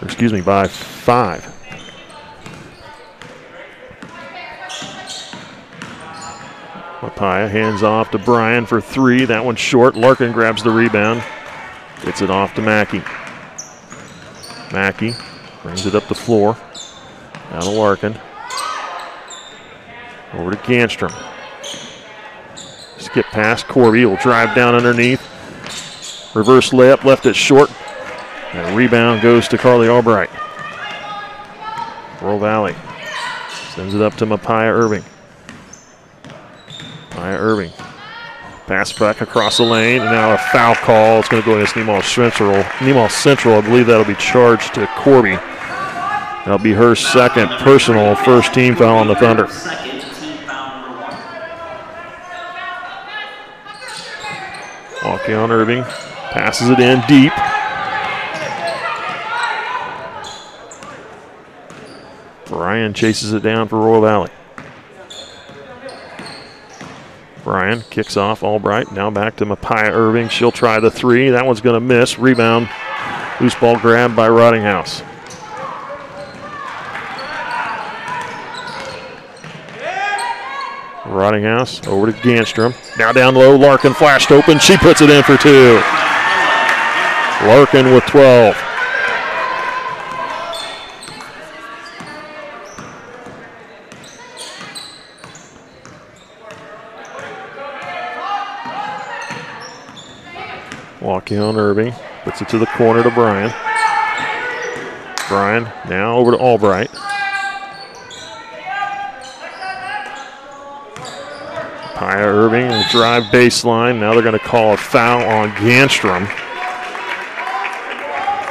Excuse me, by 5. Mapaya hands off to Bryan for 3. That one's short. Larkin grabs the rebound. Gets it off to Mackey. Mackey brings it up the floor. Now to Larkin. Over to Ganstrom. Skip past Corby, will drive down underneath. Reverse layup, left it short. And rebound goes to Carly Albright. Royal Valley sends it up to Mapaya Irving. Mapaya Irving. Pass back across the lane, and now a foul call. It's going to go against Nemaha Central. Nemaha Central, I believe that'll be charged to Corby. That'll be her second personal, first team foul on the Thunder. Walking on Irving, passes it in deep. Bryan chases it down for Royal Valley. Bryan kicks off Albright, now back to Mapaya Irving. She'll try the 3, that one's gonna miss. Rebound, loose ball grab by Rottinghouse. Rottinghouse over to Ganstrom. Now down low, Larkin flashed open. She puts it in for 2. Larkin with 12. Walking on Irving. Puts it to the corner to Bryan. Bryan now over to Albright. Mapaya Irving will drive baseline. Now they're going to call a foul on Ganstrom.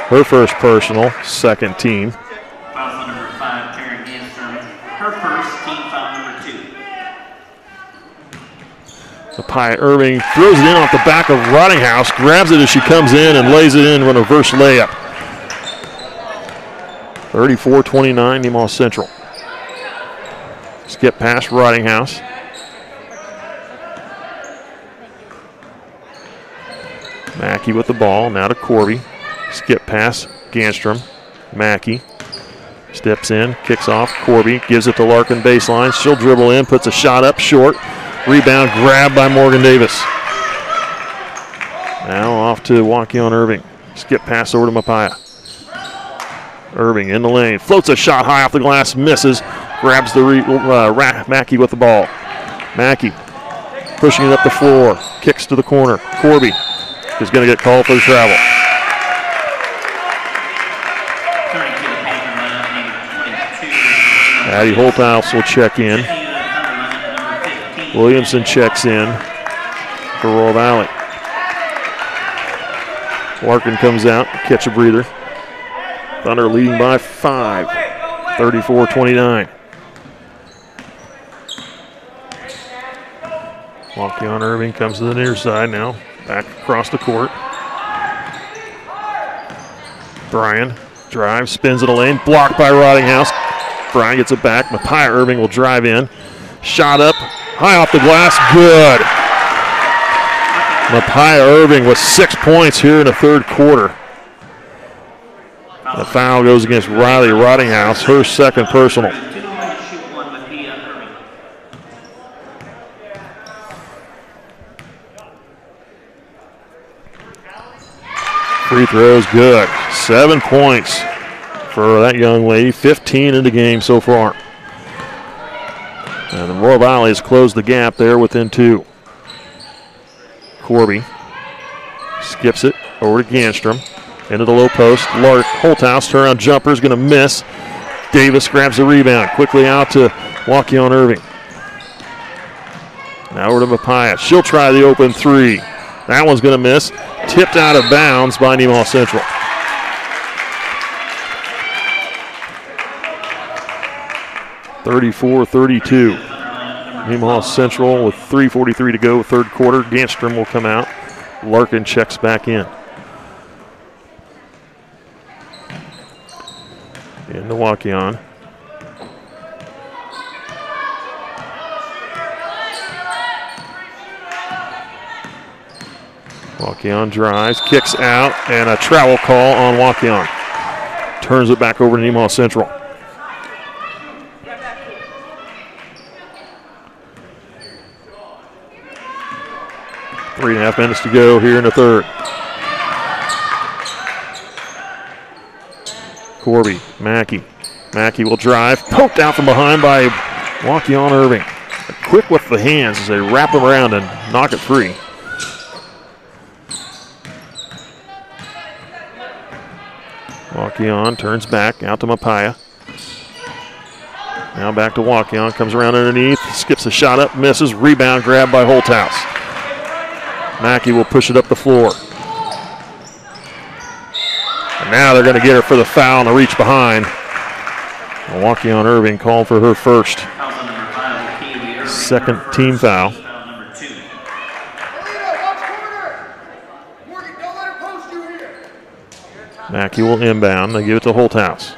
Her first personal, second team. Foul number 5, Karen Ganstrom. Her first team foul number 2. Mapaya Irving throws it in off the back of Rottinghouse, grabs it as she comes in and lays it in with a reverse layup. 34-29, Nemaha Central. Skip past Rottinghouse. Mackey with the ball, now to Corby. Skip pass, Ganstrom. Mackey steps in, kicks off. Corby gives it to Larkin baseline. She'll dribble in, puts a shot up short. Rebound grabbed by Morgan Davis. Now off to Waukee Irving. Skip pass over to Mapaya. Irving in the lane, floats a shot high off the glass, misses. Grabs the Mackey with the ball. Mackey pushing it up the floor, kicks to the corner. Corby is going to get called for the travel. Addie Holthouse will check in. Williamson checks in for Royal Valley. Larkin comes out, catch a breather. Thunder leading by 5, 34-29. Walkie-on Irving comes to the near side now. Back across the court. Bryan drives, spins in a lane, blocked by Rottinghouse. Bryan gets it back. Nemaha Irving will drive in. Shot up, high off the glass, good. Nemaha Irving with 6 points here in the third quarter. The foul goes against Riley Rottinghouse, her second personal. Free throws good. 7 points for that young lady. 15 in the game so far. And the Royal Valley has closed the gap there within 2. Corby skips it over to Ganstrom. Into the low post. Holthouse turnaround jumper is going to miss. Davis grabs the rebound. Quickly out to Walkie-on Irving. Now over to Nemaha. She'll try the open 3. That one's going to miss. Tipped out of bounds by Nemaha Central. (34-32). Nemaha Central with 3:43 to go, third quarter. Ganstrom will come out. Larkin checks back in. In the Walkie-on. Walkie-on drives, kicks out, and a travel call on Walkie-on. Turns it back over to Nemaha Central. Three and a half minutes to go here in the third. Corby, Mackey. Mackey will drive, poked out from behind by Walkie-on Irving. Quick with the hands as they wrap him around and knock it free. Walkie-on turns back out to Nemaha. Now back to Walkie-on, comes around underneath, skips a shot up, misses, rebound grab by Holthouse. Mackey will push it up the floor. And now they're going to get her for the foul and a reach behind. Walkie-on Irving called for her first. Second team foul. Mackey will inbound. They give it to Holthouse.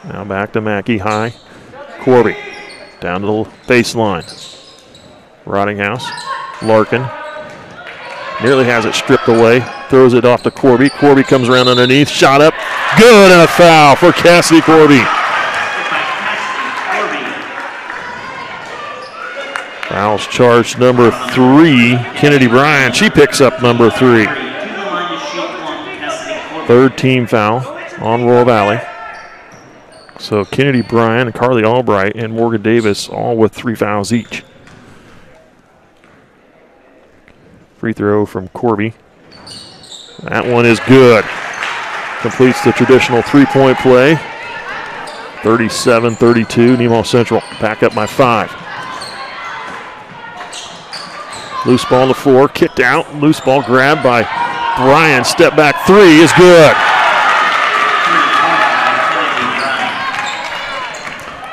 Now back to Mackey, high. Corby down to the baseline. Rottinghouse, Larkin. Nearly has it stripped away. Throws it off to Corby. Corby comes around underneath. Shot up. Good, and a foul for Cassidy Corby. Fouls charged number 3, Kennedy Bryan. She picks up number 3. Third team foul on Royal Valley. So Kennedy Bryan, Carly Albright, and Morgan Davis all with 3 fouls each. Free throw from Corby. That one is good. Completes the traditional three-point play. 37-32, Nemaha Central back up by 5. Loose ball on the floor, kicked out. Loose ball grabbed by Bryan. Step back 3 is good.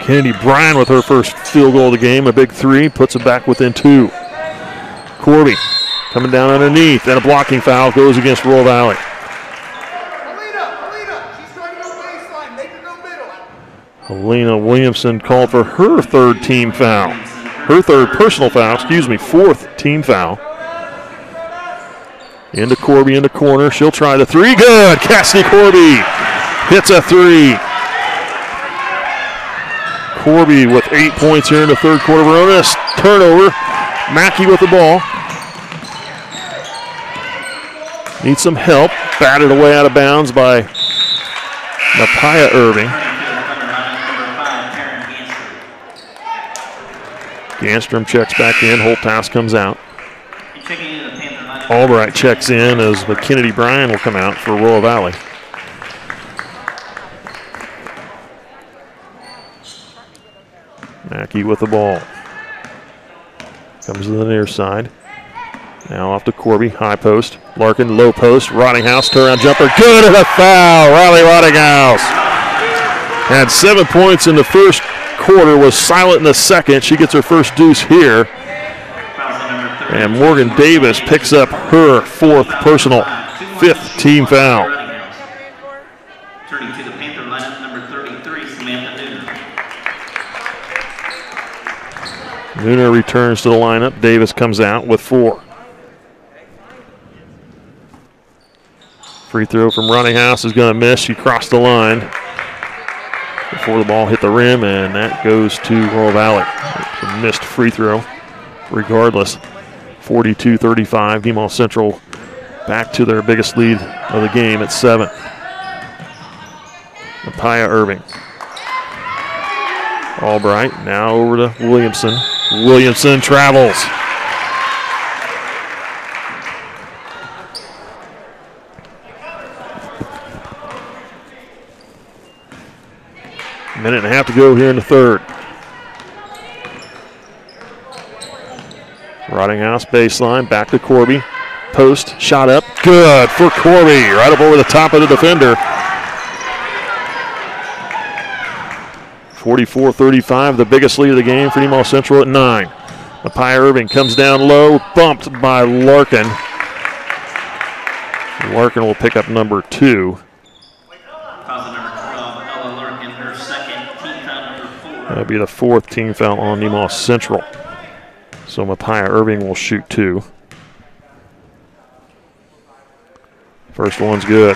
Kennedy Bryan with her first field goal of the game, a big 3, puts it back within 2. Corby coming down underneath, and a blocking foul goes against Royal Valley. Helena Williamson called for her third team foul. Her third personal foul, fourth team foul. Into Corby in the corner. She'll try the 3. Good! Cassidy Corby hits a 3. Corby with 8 points here in the third quarter. Baronis turnover. Mackey with the ball. Needs some help. Batted away out of bounds by Nemaha Irving. Ganstrom checks back in. Holthouse comes out. Albright checks in as Kennedy Bryan will come out for Royal Valley. Mackey with the ball. Comes to the near side. Now off to Corby, high post. Larkin, low post. Rottinghouse, turnaround jumper. Good, and a foul. Riley Rottinghouse had 7 points in the first quarter, was silent in the second. She gets her first deuce here. And Morgan Davis picks up her 4th personal, 5th team foul. Turning to the Panther lineup, number 33, Samantha Nooner. Nooner returns to the lineup. Davis comes out with 4. Free throw from Runninghouse is going to miss. She crossed the line before the ball hit the rim, and that goes to Royal Valley. It's a missed free throw. Regardless, 42-35. Nemaha Central back to their biggest lead of the game at 7. Nemaha Irving. Albright now over to Williamson. Williamson travels. Minute and a half to go here in the third. Rottinghouse baseline, back to Corby. Post, shot up, good for Corby, right up over the top of the defender. 44-35, the biggest lead of the game for Nemaha Central at 9. Nemaha Irving comes down low, bumped by Larkin. Larkin will pick up number 2. That'll be the 4th team foul on Nemaha Central. So Nemaha Irving will shoot 2. First one's good.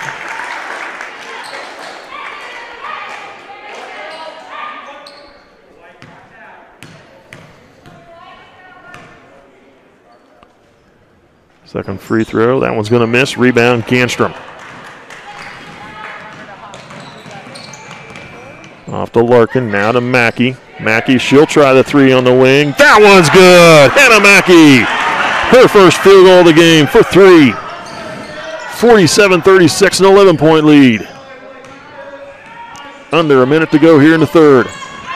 Second free throw, that one's going to miss. Rebound, Ganstrom. Off to Larkin, now to Mackey. Mackey, she'll try the 3 on the wing. That one's good! Hannah Mackey, her first field goal of the game for 3. 47-36, an 11-point lead. Under a minute to go here in the third.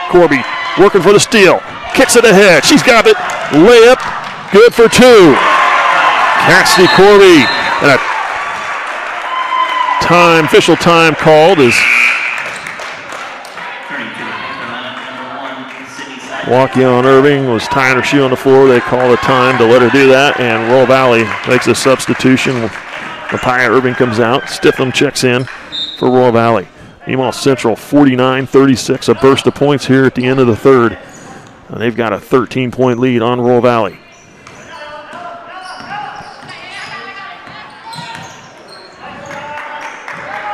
Corby working for the steal. Kicks it ahead. She's got it. Layup, good for 2. Cassidy Corby, and a official time called is Wakion Irving was tying her shoe on the floor. They call the time to let her do that, and Royal Valley makes a substitution. Nemaha Irving comes out. Stitham checks in for Royal Valley. Nemaha Central 49-36, a burst of points here at the end of the third. And they've got a 13-point lead on Royal Valley.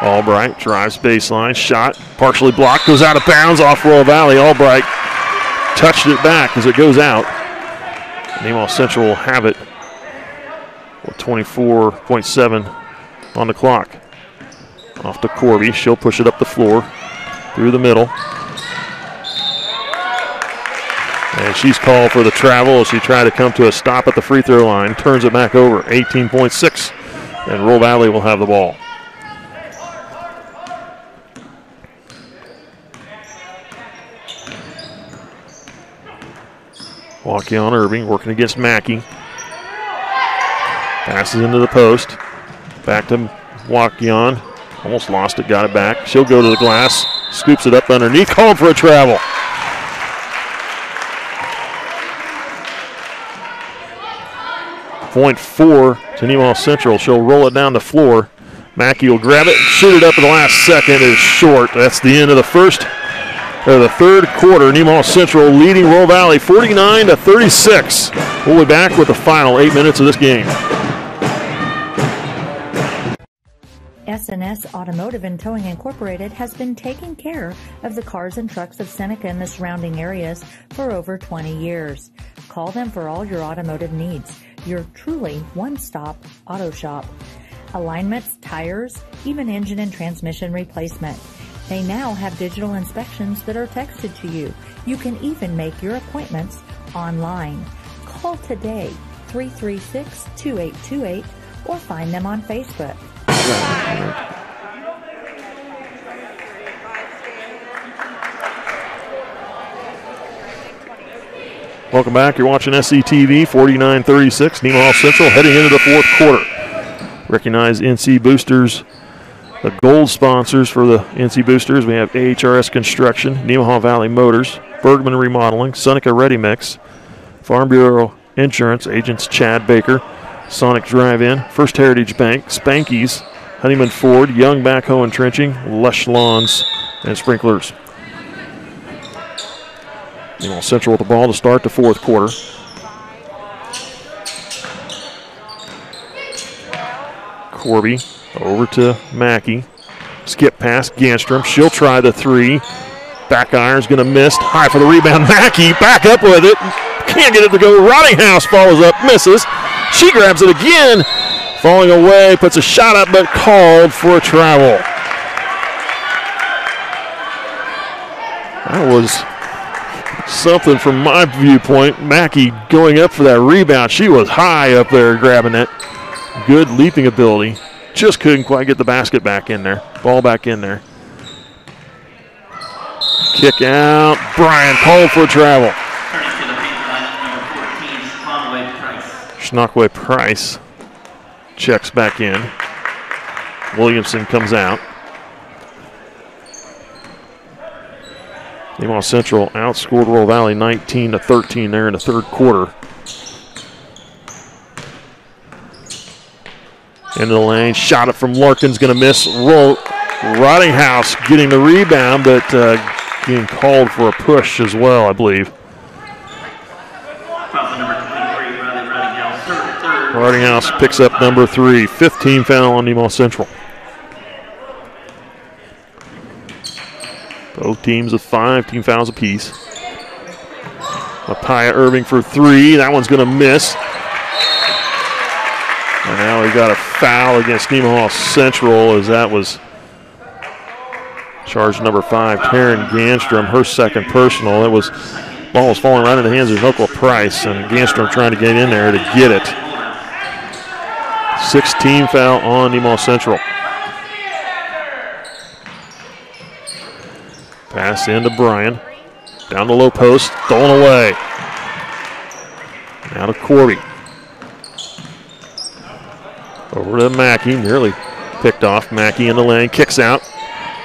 Albright drives baseline, shot, partially blocked, goes out of bounds off Royal Valley. Albright touched it back as it goes out. Nemaha Central will have it with 24.7 on the clock. Off to Corby, she'll push it up the floor through the middle. And she's called for the travel as she tried to come to a stop at the free throw line. Turns it back over, 18.6, and Royal Valley will have the ball. Wakion Irving working against Mackey. Passes into the post. Back to Wakion. Almost lost it, got it back. She'll go to the glass. Scoops it up underneath. Called for a travel. Point 4 to Nemaha Central. She'll roll it down the floor. Mackey will grab it, shoot it up at the last second. It is short. That's the end of the the third quarter. Nemaha Central leading Royal Valley 49-36. We'll be back with the final 8 minutes of this game. S&S Automotive and Towing Incorporated has been taking care of the cars and trucks of Seneca and the surrounding areas for over 20 years. Call them for all your automotive needs. Your truly one-stop auto shop. Alignments, tires, even engine and transmission replacement. They now have digital inspections that are texted to you. You can even make your appointments online. Call today, 336-2828, or find them on Facebook. Welcome back. You're watching SCTV, 49-36. Nemaha Central heading into the fourth quarter. Recognize NC Boosters The gold sponsors for the NC Boosters, we have AHRS Construction, Nemaha Valley Motors, Bergman Remodeling, Seneca Ready Mix, Farm Bureau Insurance, agents Chad Baker, Sonic Drive-In, First Heritage Bank, Spanky's, Honeyman Ford, Young Backhoe and Trenching, Lush Lawns, and Sprinklers. Nemaha Central with the ball to start the fourth quarter. Corby over to Mackey. Skip past Ganstrom. She'll try the three. Back iron's going to miss. High for the rebound. Mackey back up with it. Can't get it to go. Rottinghouse follows up, misses. She grabs it again. Falling away, puts a shot up, but called for a travel. That was something from my viewpoint. Mackey going up for that rebound. She was high up there grabbing it. Good leaping ability. Just couldn't quite get the basket back in there. Ball back in there. Kick out. Bryan called for a travel. Schnockaway Price checks back in. Williamson comes out. Nemaha Central outscored Royal Valley 19-13 there in the third quarter. Into the lane, shot it from Larkin's going to miss. Rottinghouse getting the rebound, but being called for a push as well, I believe. Rottinghouse picks up number 3. 15 foul on Nemaha Central. Both teams with 5 team fouls apiece. Mapaya Irving for 3. That one's going to miss. And now we got a foul against Nemaha Central, as that was charge number 5, Taryn Ganstrom, her second personal. That was ball was falling right in the hands of Nokoa Price, and Ganstrom trying to get in there to get it. 16 foul on Nemaha Central. Pass into Bryan. Down the low post, stolen away. Now to Corby. Over to Mackey, nearly picked off. Mackey in the lane, kicks out.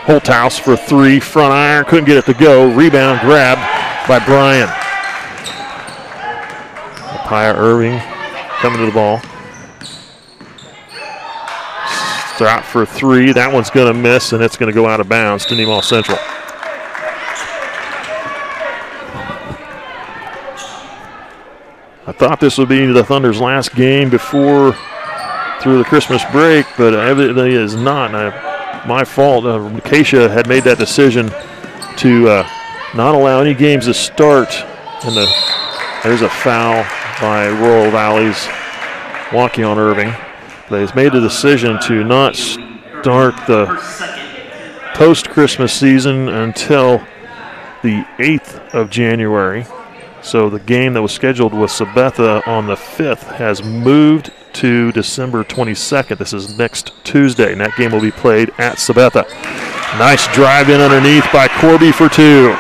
Holthouse for 3, front iron, couldn't get it to go. Rebound grabbed by Bryan. Mapaya Irving coming to the ball. Shot for 3, that one's going to miss, and it's going to go out of bounds to Nemaha Central. I thought this would be the Thunder's last game before through the Christmas break, but evidently it is not. My fault. Acacia had made that decision to not allow any games to start. And there's a foul by Royal Valley's Waukee on Irving. They've made the decision to not start the post-Christmas season until the 8th of January. So the game that was scheduled with Sabetha on the 5th has moved to December 22nd. This is next Tuesday, and that game will be played at Sabetha. Nice drive in underneath by Corby for 2.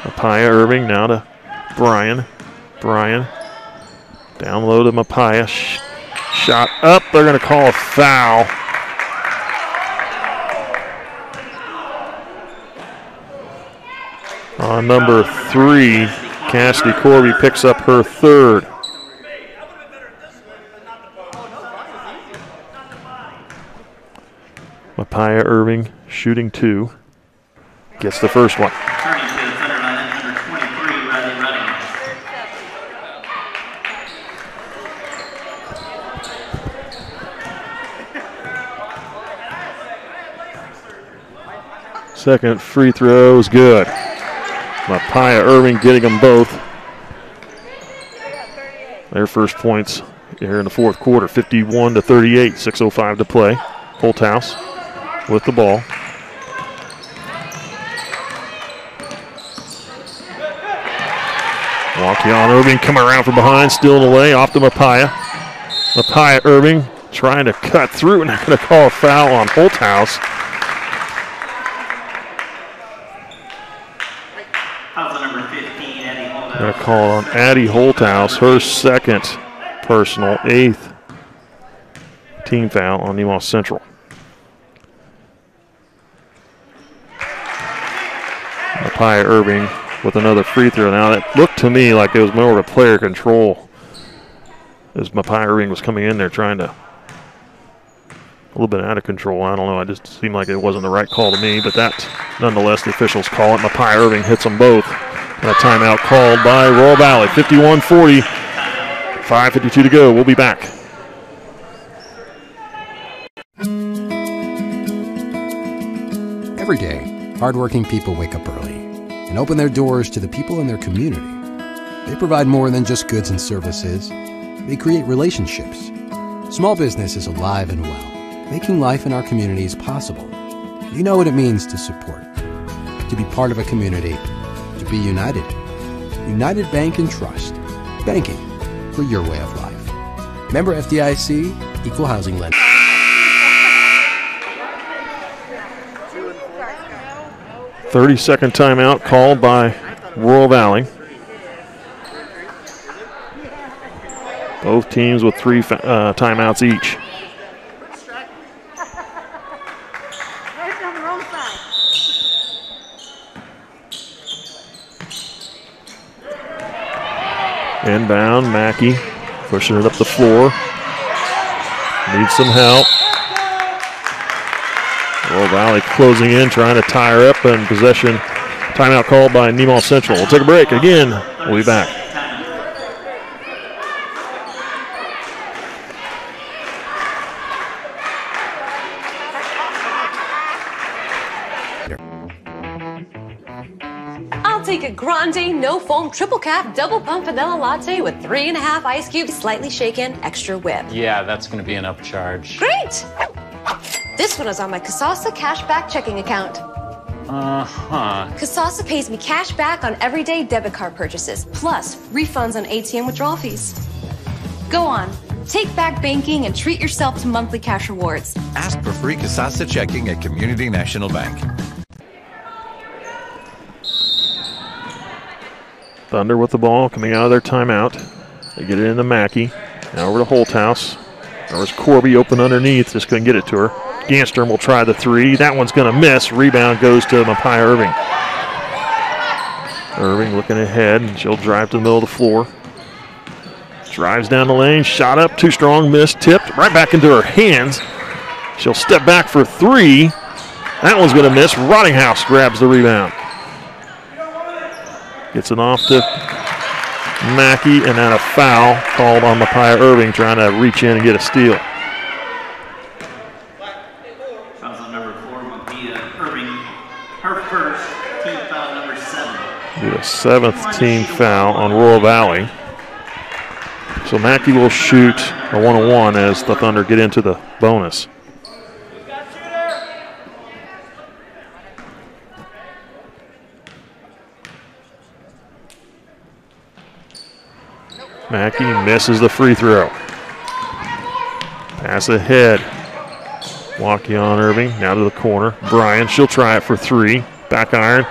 Mapaya Irving now to Bryan. Bryan down low to Mapaya. Shot up. They're going to call a foul. On number 3, Cassidy Corby picks up her 3rd. Mapaya Irving shooting 2. Gets the first one. Second free throw is good. Mapaya Irving getting them both. Their first points here in the fourth quarter, 51-38, 6:05 to play. Holthouse with the ball. Waukee on Irving, coming around from behind, stealing away, off to Mapaya. Mapaya Irving trying to cut through, and they're going to call a foul on Holthouse. Going to call on Addie Holthouse, her second personal, 8th team foul on Nemaha Central. Nemaha Irving with another free throw. Now that looked to me like it was more of a player control as Nemaha Irving was coming in there trying to a little bit out of control. I don't know. It just seemed like it wasn't the right call to me, but that nonetheless the officials call it. Nemaha Irving hits them both. And a timeout called by Royal Valley. 51-40. 5:52 to go. We'll be back. Every day, hardworking people wake up early and open their doors to the people in their community. They provide more than just goods and services. They create relationships. Small business is alive and well, making life in our communities possible. You know what it means to support, to be part of a community, to be united. United Bank and Trust. Banking for your way of life. Member FDIC, Equal Housing Lender. 30-second timeout called by Royal Valley. Both teams with 3 timeouts each. Inbound, Mackey pushing it up the floor. Needs some help. Royal Valley closing in, trying to tie her up, and possession timeout called by Nemaha Central. We'll take a break again. We'll be back. I'll take a grande, no foam, triple cap, double pump vanilla latte with 3.5 ice cubes, slightly shaken, extra whip. Yeah, that's going to be an upcharge. Great! This one is on my Kasasa cashback checking account. Uh-huh. Kasasa pays me cash back on everyday debit card purchases, plus refunds on ATM withdrawal fees. Go on, take back banking and treat yourself to monthly cash rewards. Ask for free Kasasa checking at Community National Bank. Thunder with the ball coming out of their timeout. They get it into Mackey. Now over to Holthouse. There's Corby open underneath, just couldn't get it to her. Ganstrom will try the 3. That one's going to miss. Rebound goes to Nemaha Irving. Irving looking ahead, and she'll drive to the middle of the floor. Drives down the lane, shot up, too strong, missed, tipped, right back into her hands. She'll step back for 3. That one's going to miss. Rottinghouse grabs the rebound. Gets it off to Mackey, and then a foul called on Nemaha Irving, trying to reach in and get a steal. Fouls on number 4, Nemaha Irving. Her first, team foul number 7. The 7th team foul on Royal Valley. So Mackey will shoot a 1-on-1 as the Thunder get into the bonus. Mackey misses the free throw. Pass ahead. Waukee Irving, now to the corner. Bryan, she'll try it for 3. Back iron.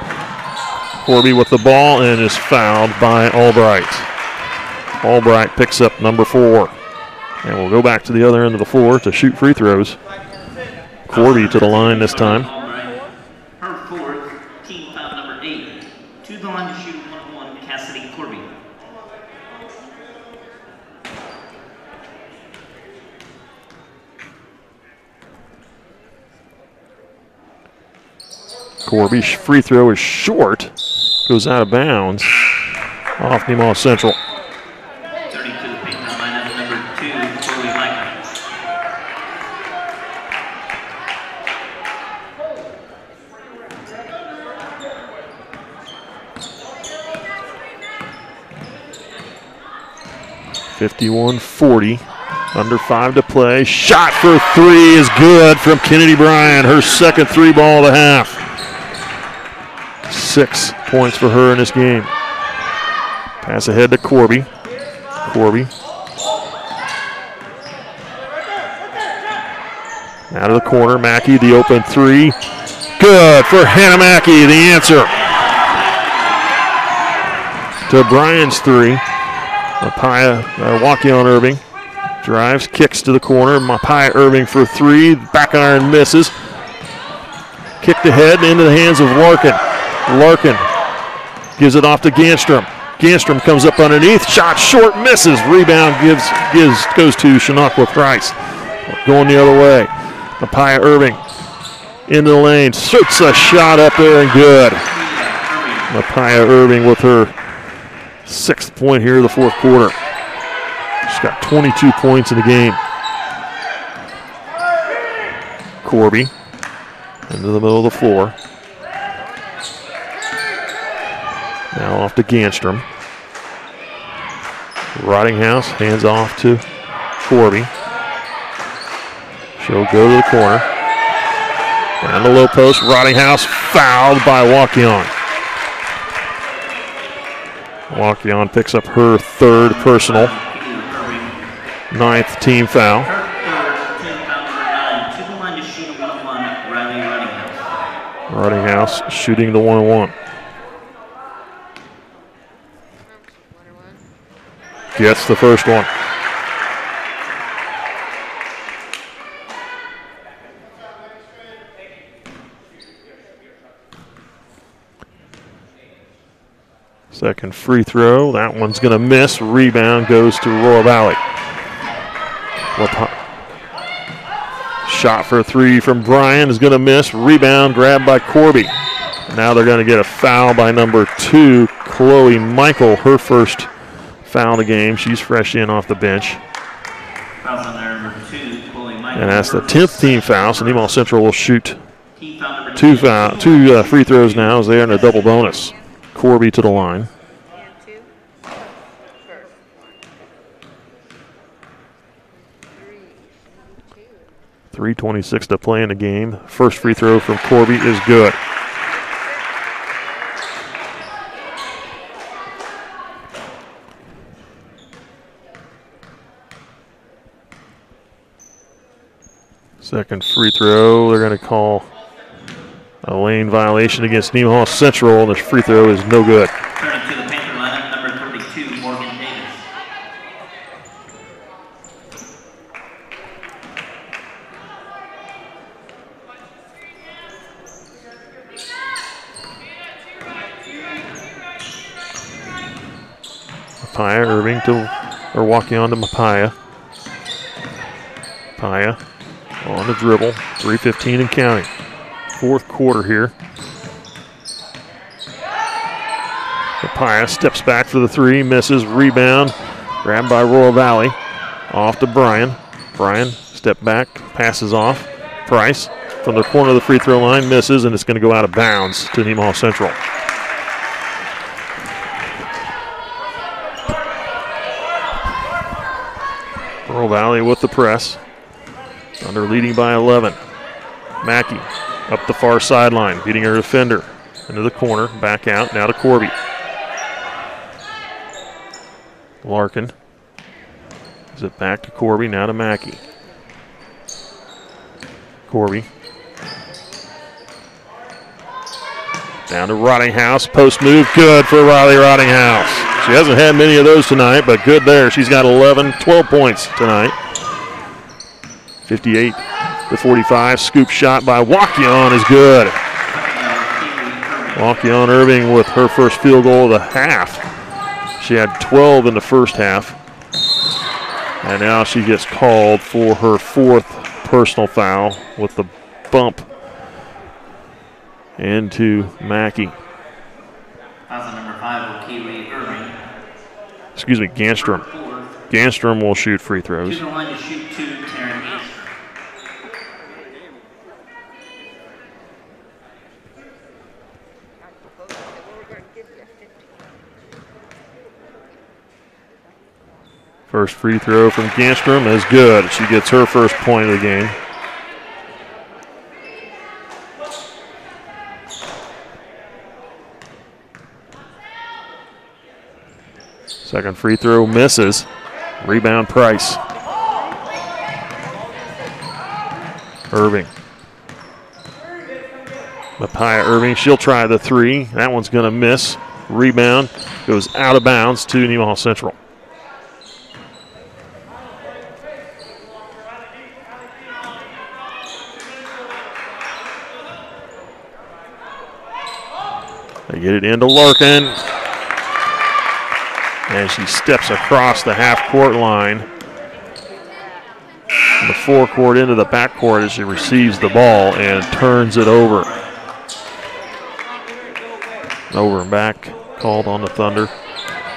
Corby with the ball and is fouled by Albright. Albright picks up number 4. And we'll go back to the other end of the floor to shoot free throws. Corby to the line this time. Her 4th, team foul number 8. To the line to shoot 1-1, Cassidy Corby. Corby's free throw is short. Goes out of bounds off Nemaha Central. 32 to the paint line at number 2, Chloe Michael. .51-40. Under 5 to play. Shot for 3 is good from Kennedy Bryan. Her second 3-ball of the half. 6 points for her in this game. Pass ahead to Corby. Corby. Out of the corner, Mackey, the open 3. Good for Hannah Mackey, the answer to Bryan's 3. Waukon Irving drives, kicks to the corner. Mapaya Irving for three. Back iron misses. Kicked ahead into the hands of Larkin. Larkin gives it off to Ganstrom. Ganstrom comes up underneath. Shot short, misses. Rebound goes to Shanakwa Price. Going the other way. Mapaya Irving into the lane. Shoots a shot up there and good. Mapaya Irving with her 6th point here in the 4th quarter. She's got 22 points in the game. Corby into the middle of the floor. Now off to Ganstrom. Rottinghouse hands off to Corby. She'll go to the corner. Down the low post. Rottinghouse fouled by Waukon. Waukon picks up her 3rd personal. 9th team foul. Rottinghouse shooting the 1-1. Gets the first one. Second free throw. That one's going to miss. Rebound goes to Royal Valley. Shot for three from Bryan is going to miss. Rebound grabbed by Corby. Now they're going to get a foul by number 2, Chloe Michael, her first foul of the game. She's fresh in off the bench. And that's the 10th team foul, so Nemaha Central will shoot two free throws now as they are in a double bonus. Corby to the line. .326 to play in the game. First free throw from Corby is good. Second free throw, they're going to call a lane violation against Nemaha Central, and the free throw is no good. Turning to the Panther lineup, number 32, Morgan Davis. Mapaya Irving or walking on to Mapaya. Mapaya on the dribble, 3:15 and counting. 4th quarter here. Mapaya steps back for the three, misses, rebound, grabbed by Royal Valley. Off to Bryan. Bryan step back, passes off. Price from the corner of the free throw line, misses, and it's going to go out of bounds to Nemaha Central. Royal Valley with the press. Under leading by 11. Mackey up the far sideline, beating her defender. Into the corner, back out, now to Corby. Larkin. Is it back to Corby, now to Mackey. Corby. Down to Rottinghouse, post move, good for Riley Rottinghouse. She hasn't had many of those tonight, but good there. She's got 12 points tonight. 58-45. Scoop shot by Waukon is good. Waukon Irving with her first field goal of the half. She had 12 in the first half. And now she gets called for her 4th personal foul with the bump into Mackey. Foul number 5, Keely Irving. Excuse me, Ganstrom. Ganstrom will shoot free throws. To the line to shoot 2, Taryn East. First free throw from Ganstrom is good. She gets her first point of the game. Second free throw misses. Rebound Price. Irving. Mapaya Irving, she'll try the three. That one's going to miss. Rebound goes out of bounds to Nemaha Central. They get it into Larkin. And she steps across the half-court line. From the forecourt into the backcourt as she receives the ball and turns it over. Over and back, called on the Thunder.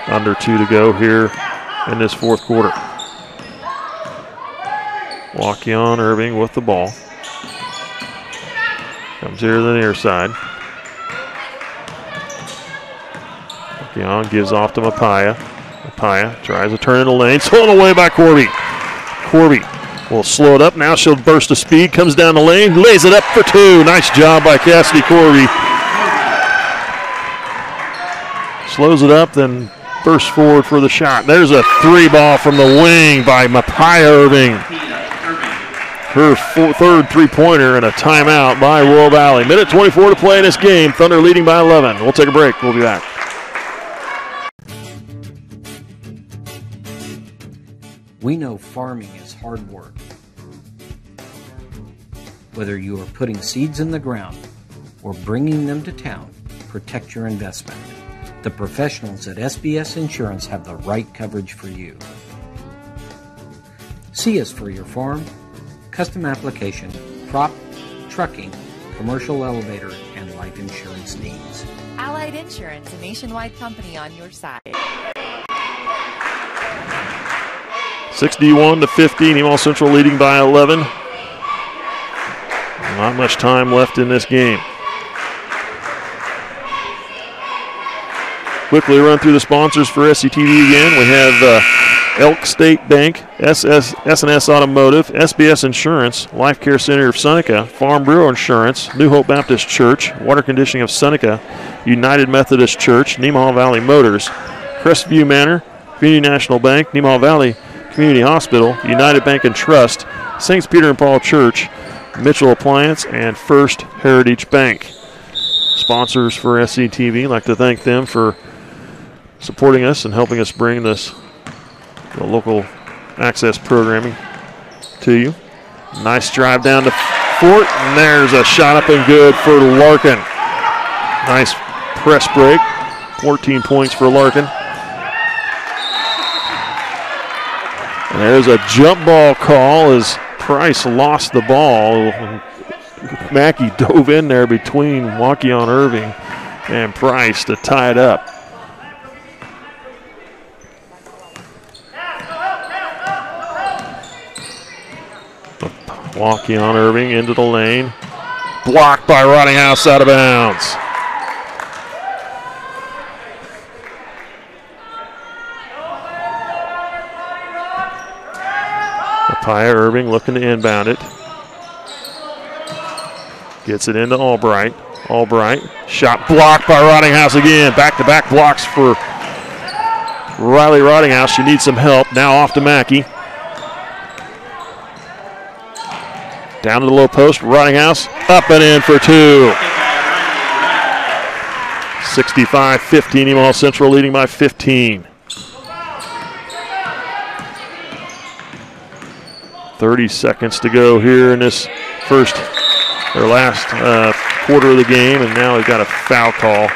Under 2 to go here in this fourth quarter. Waukesha Irving with the ball. Comes here to the near side. Waukesha gives off to Mapaya. Mapaya tries to turn in the lane. Stolen away by Corby. Corby will slow it up. Now she'll burst to speed. Comes down the lane. Lays it up for 2. Nice job by Cassidy Corby. Slows it up, then bursts forward for the shot. There's a 3 ball from the wing by Mapaya Irving. Her third three-pointer and a timeout by Royal Valley. Minute 24 to play in this game. Thunder leading by 11. We'll take a break. We'll be back. We know farming is hard work. Whether you are putting seeds in the ground or bringing them to town, protect your investment. The professionals at SBS Insurance have the right coverage for you. See us for your farm, custom application, crop, trucking, commercial elevator, and life insurance needs. Allied Insurance, a nationwide company on your side. 61 to 50, Nemaha Central leading by 11. Not much time left in this game. Quickly run through the sponsors for SCTV again. We have Elk State Bank, S&S Automotive, SBS Insurance, Life Care Center of Seneca, Farm Bureau Insurance, New Hope Baptist Church, Water Conditioning of Seneca, United Methodist Church, Nemaha Valley Motors, Crestview Manor, Community National Bank, Nemaha Valley Community Hospital, United Bank and Trust, St. Peter and Paul Church, Mitchell Appliance, and First Heritage Bank. Sponsors for SCTV, I'd like to thank them for supporting us and helping us bring the local access programming to you. Nice drive down to Fort, and there's a shot up and good for Larkin. Nice press break, 14 points for Larkin. And there's a jump ball call as Price lost the ball. Mackey dove in there between Waukesha Irving and Price to tie it up. Waukesha Irving into the lane. Blocked by Rottinghouse, out of bounds. Mapaya Irving looking to inbound it. Gets it into Albright. Albright, shot blocked by Rottinghouse again. Back-to-back blocks for Riley Rottinghouse. She needs some help. Now off to Mackey. Down to the low post, Rottinghouse up and in for 2. 65-15, Nemaha Central leading by 15. 30 seconds to go here in this last quarter of the game, and now we've got a foul call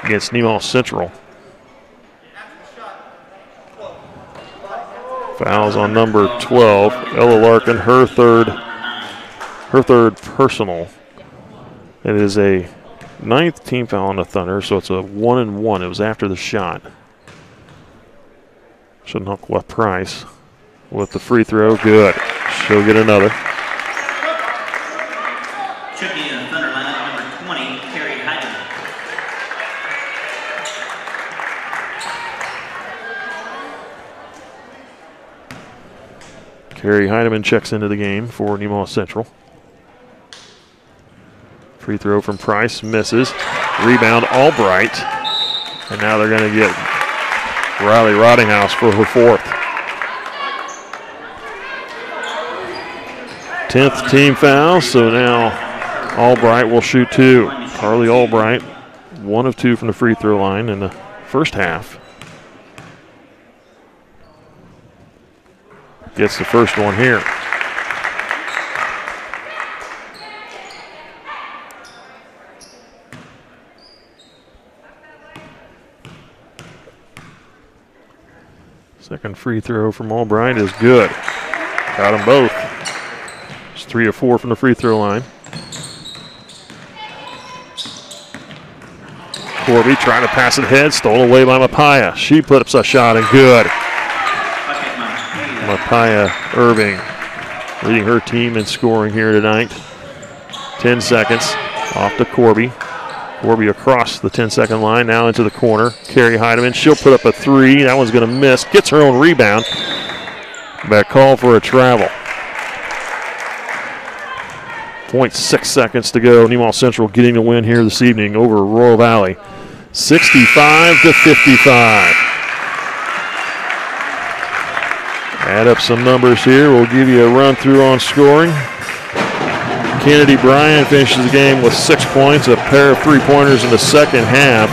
against Nemaha Central. Fouls on number 12, Ella Larkin, her third personal. It is a 9th team foul on the Thunder, so it's a 1-and-1. It was after the shot. Shouldn't hook with Price with the free throw. Good. She'll get another. Checking in the Thunder lineup, number 20, Carrie Hyden. Carrie Heidemann checks into the game for Nemaha Central. Free throw from Price, misses. Rebound, Albright. And now they're going to get Riley Rottinghouse for her 4th. 10th team foul, so now Albright will shoot 2. Carly Albright, 1 of 2 from the free throw line in the first half. Gets the first one here. Second free throw from Albright is good. Got them both. It's 3 of 4 from the free throw line. Corby trying to pass it ahead, stolen away by Mapaya. She puts up a shot and good. Mapaya Irving leading her team in scoring here tonight. 10 seconds off to Corby. Corby across the 10-second line, now into the corner. Carrie Heidemann, she'll put up a 3. That one's going to miss. Gets her own rebound. Back call for a travel. 0.6 seconds to go. Nemaha Central getting the win here this evening over Royal Valley. 65-55. Add up some numbers here. We'll give you a run through on scoring. Kennedy Bryan finishes the game with 6 points, a pair of three-pointers in the second half.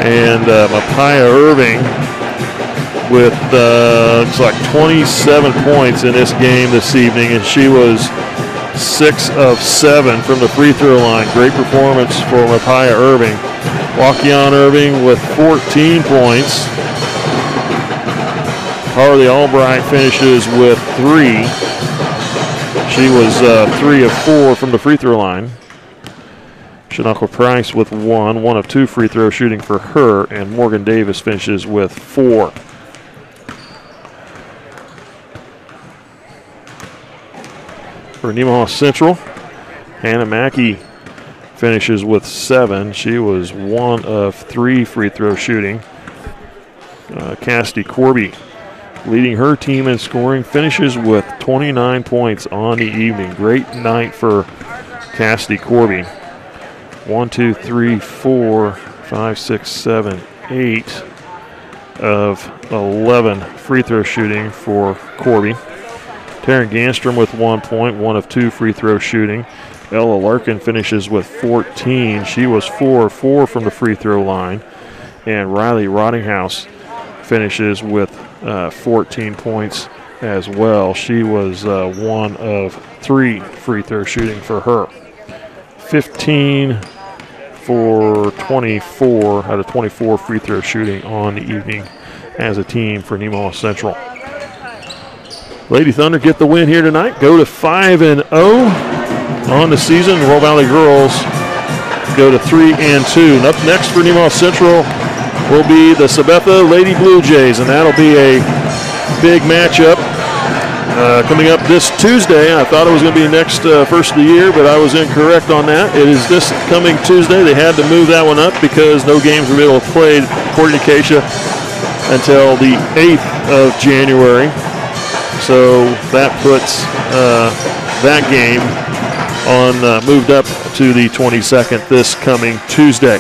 And Mapaya Irving with looks like 27 points in this game this evening, and she was 6 of 7 from the free throw line. Great performance for Mapaya Irving. Wakion Irving with 14 points. Harley Albright finishes with 3. She was 3 of 4 from the free throw line. Shanaka Price with 1 of 2 free throw shooting for her, and Morgan Davis finishes with 4. For Nemaha Central, Hannah Mackey finishes with 7. She was 1 of 3 free throw shooting. Cassidy Corby leading her team in scoring, finishes with 29 points on the evening. Great night for Cassidy Corby. 1, 2, 3, 4, 5, 6, 7, 8 of 11 free throw shooting for Corby. Taryn Ganstrom with 1 point, 1 of 2 free throw shooting. Ella Larkin finishes with 14. She was 4 of 4 from the free throw line. And Riley Rottinghouse finishes with 14 points as well. She was 1 of 3 free throw shooting for her. 15 for 24 out of 24 free throw shooting on the evening as a team for Nemaha Central. Lady Thunder get the win here tonight. Go to 5-0 on the season. Royal Valley girls go to 3-2. And up next for Nemaha Central will be the Sabetha Lady Blue Jays, and that'll be a big matchup coming up this Tuesday. I thought it was going to be next first of the year, but I was incorrect on that. It is this coming Tuesday. They had to move that one up because no games were able to be played, according to Keisha, until the 8th of January. So that puts that game on moved up to the 22nd this coming Tuesday.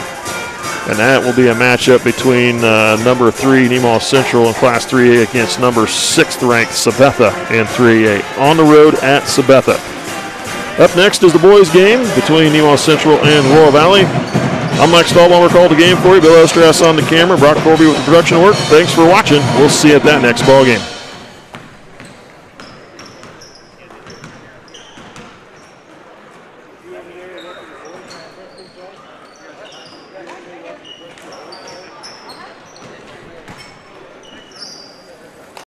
And that will be a matchup between number 3 Nemaha Central in Class 3A against number 6th ranked Sabetha in 3A on the road at Sabetha. Up next is the boys' game between Nemaha Central and Royal Valley. I'm Mike Stahlbaumer, called the game for you. Bill Osterhaus on the camera. Brock Corby with the production work. Thanks for watching. We'll see you at that next ball game.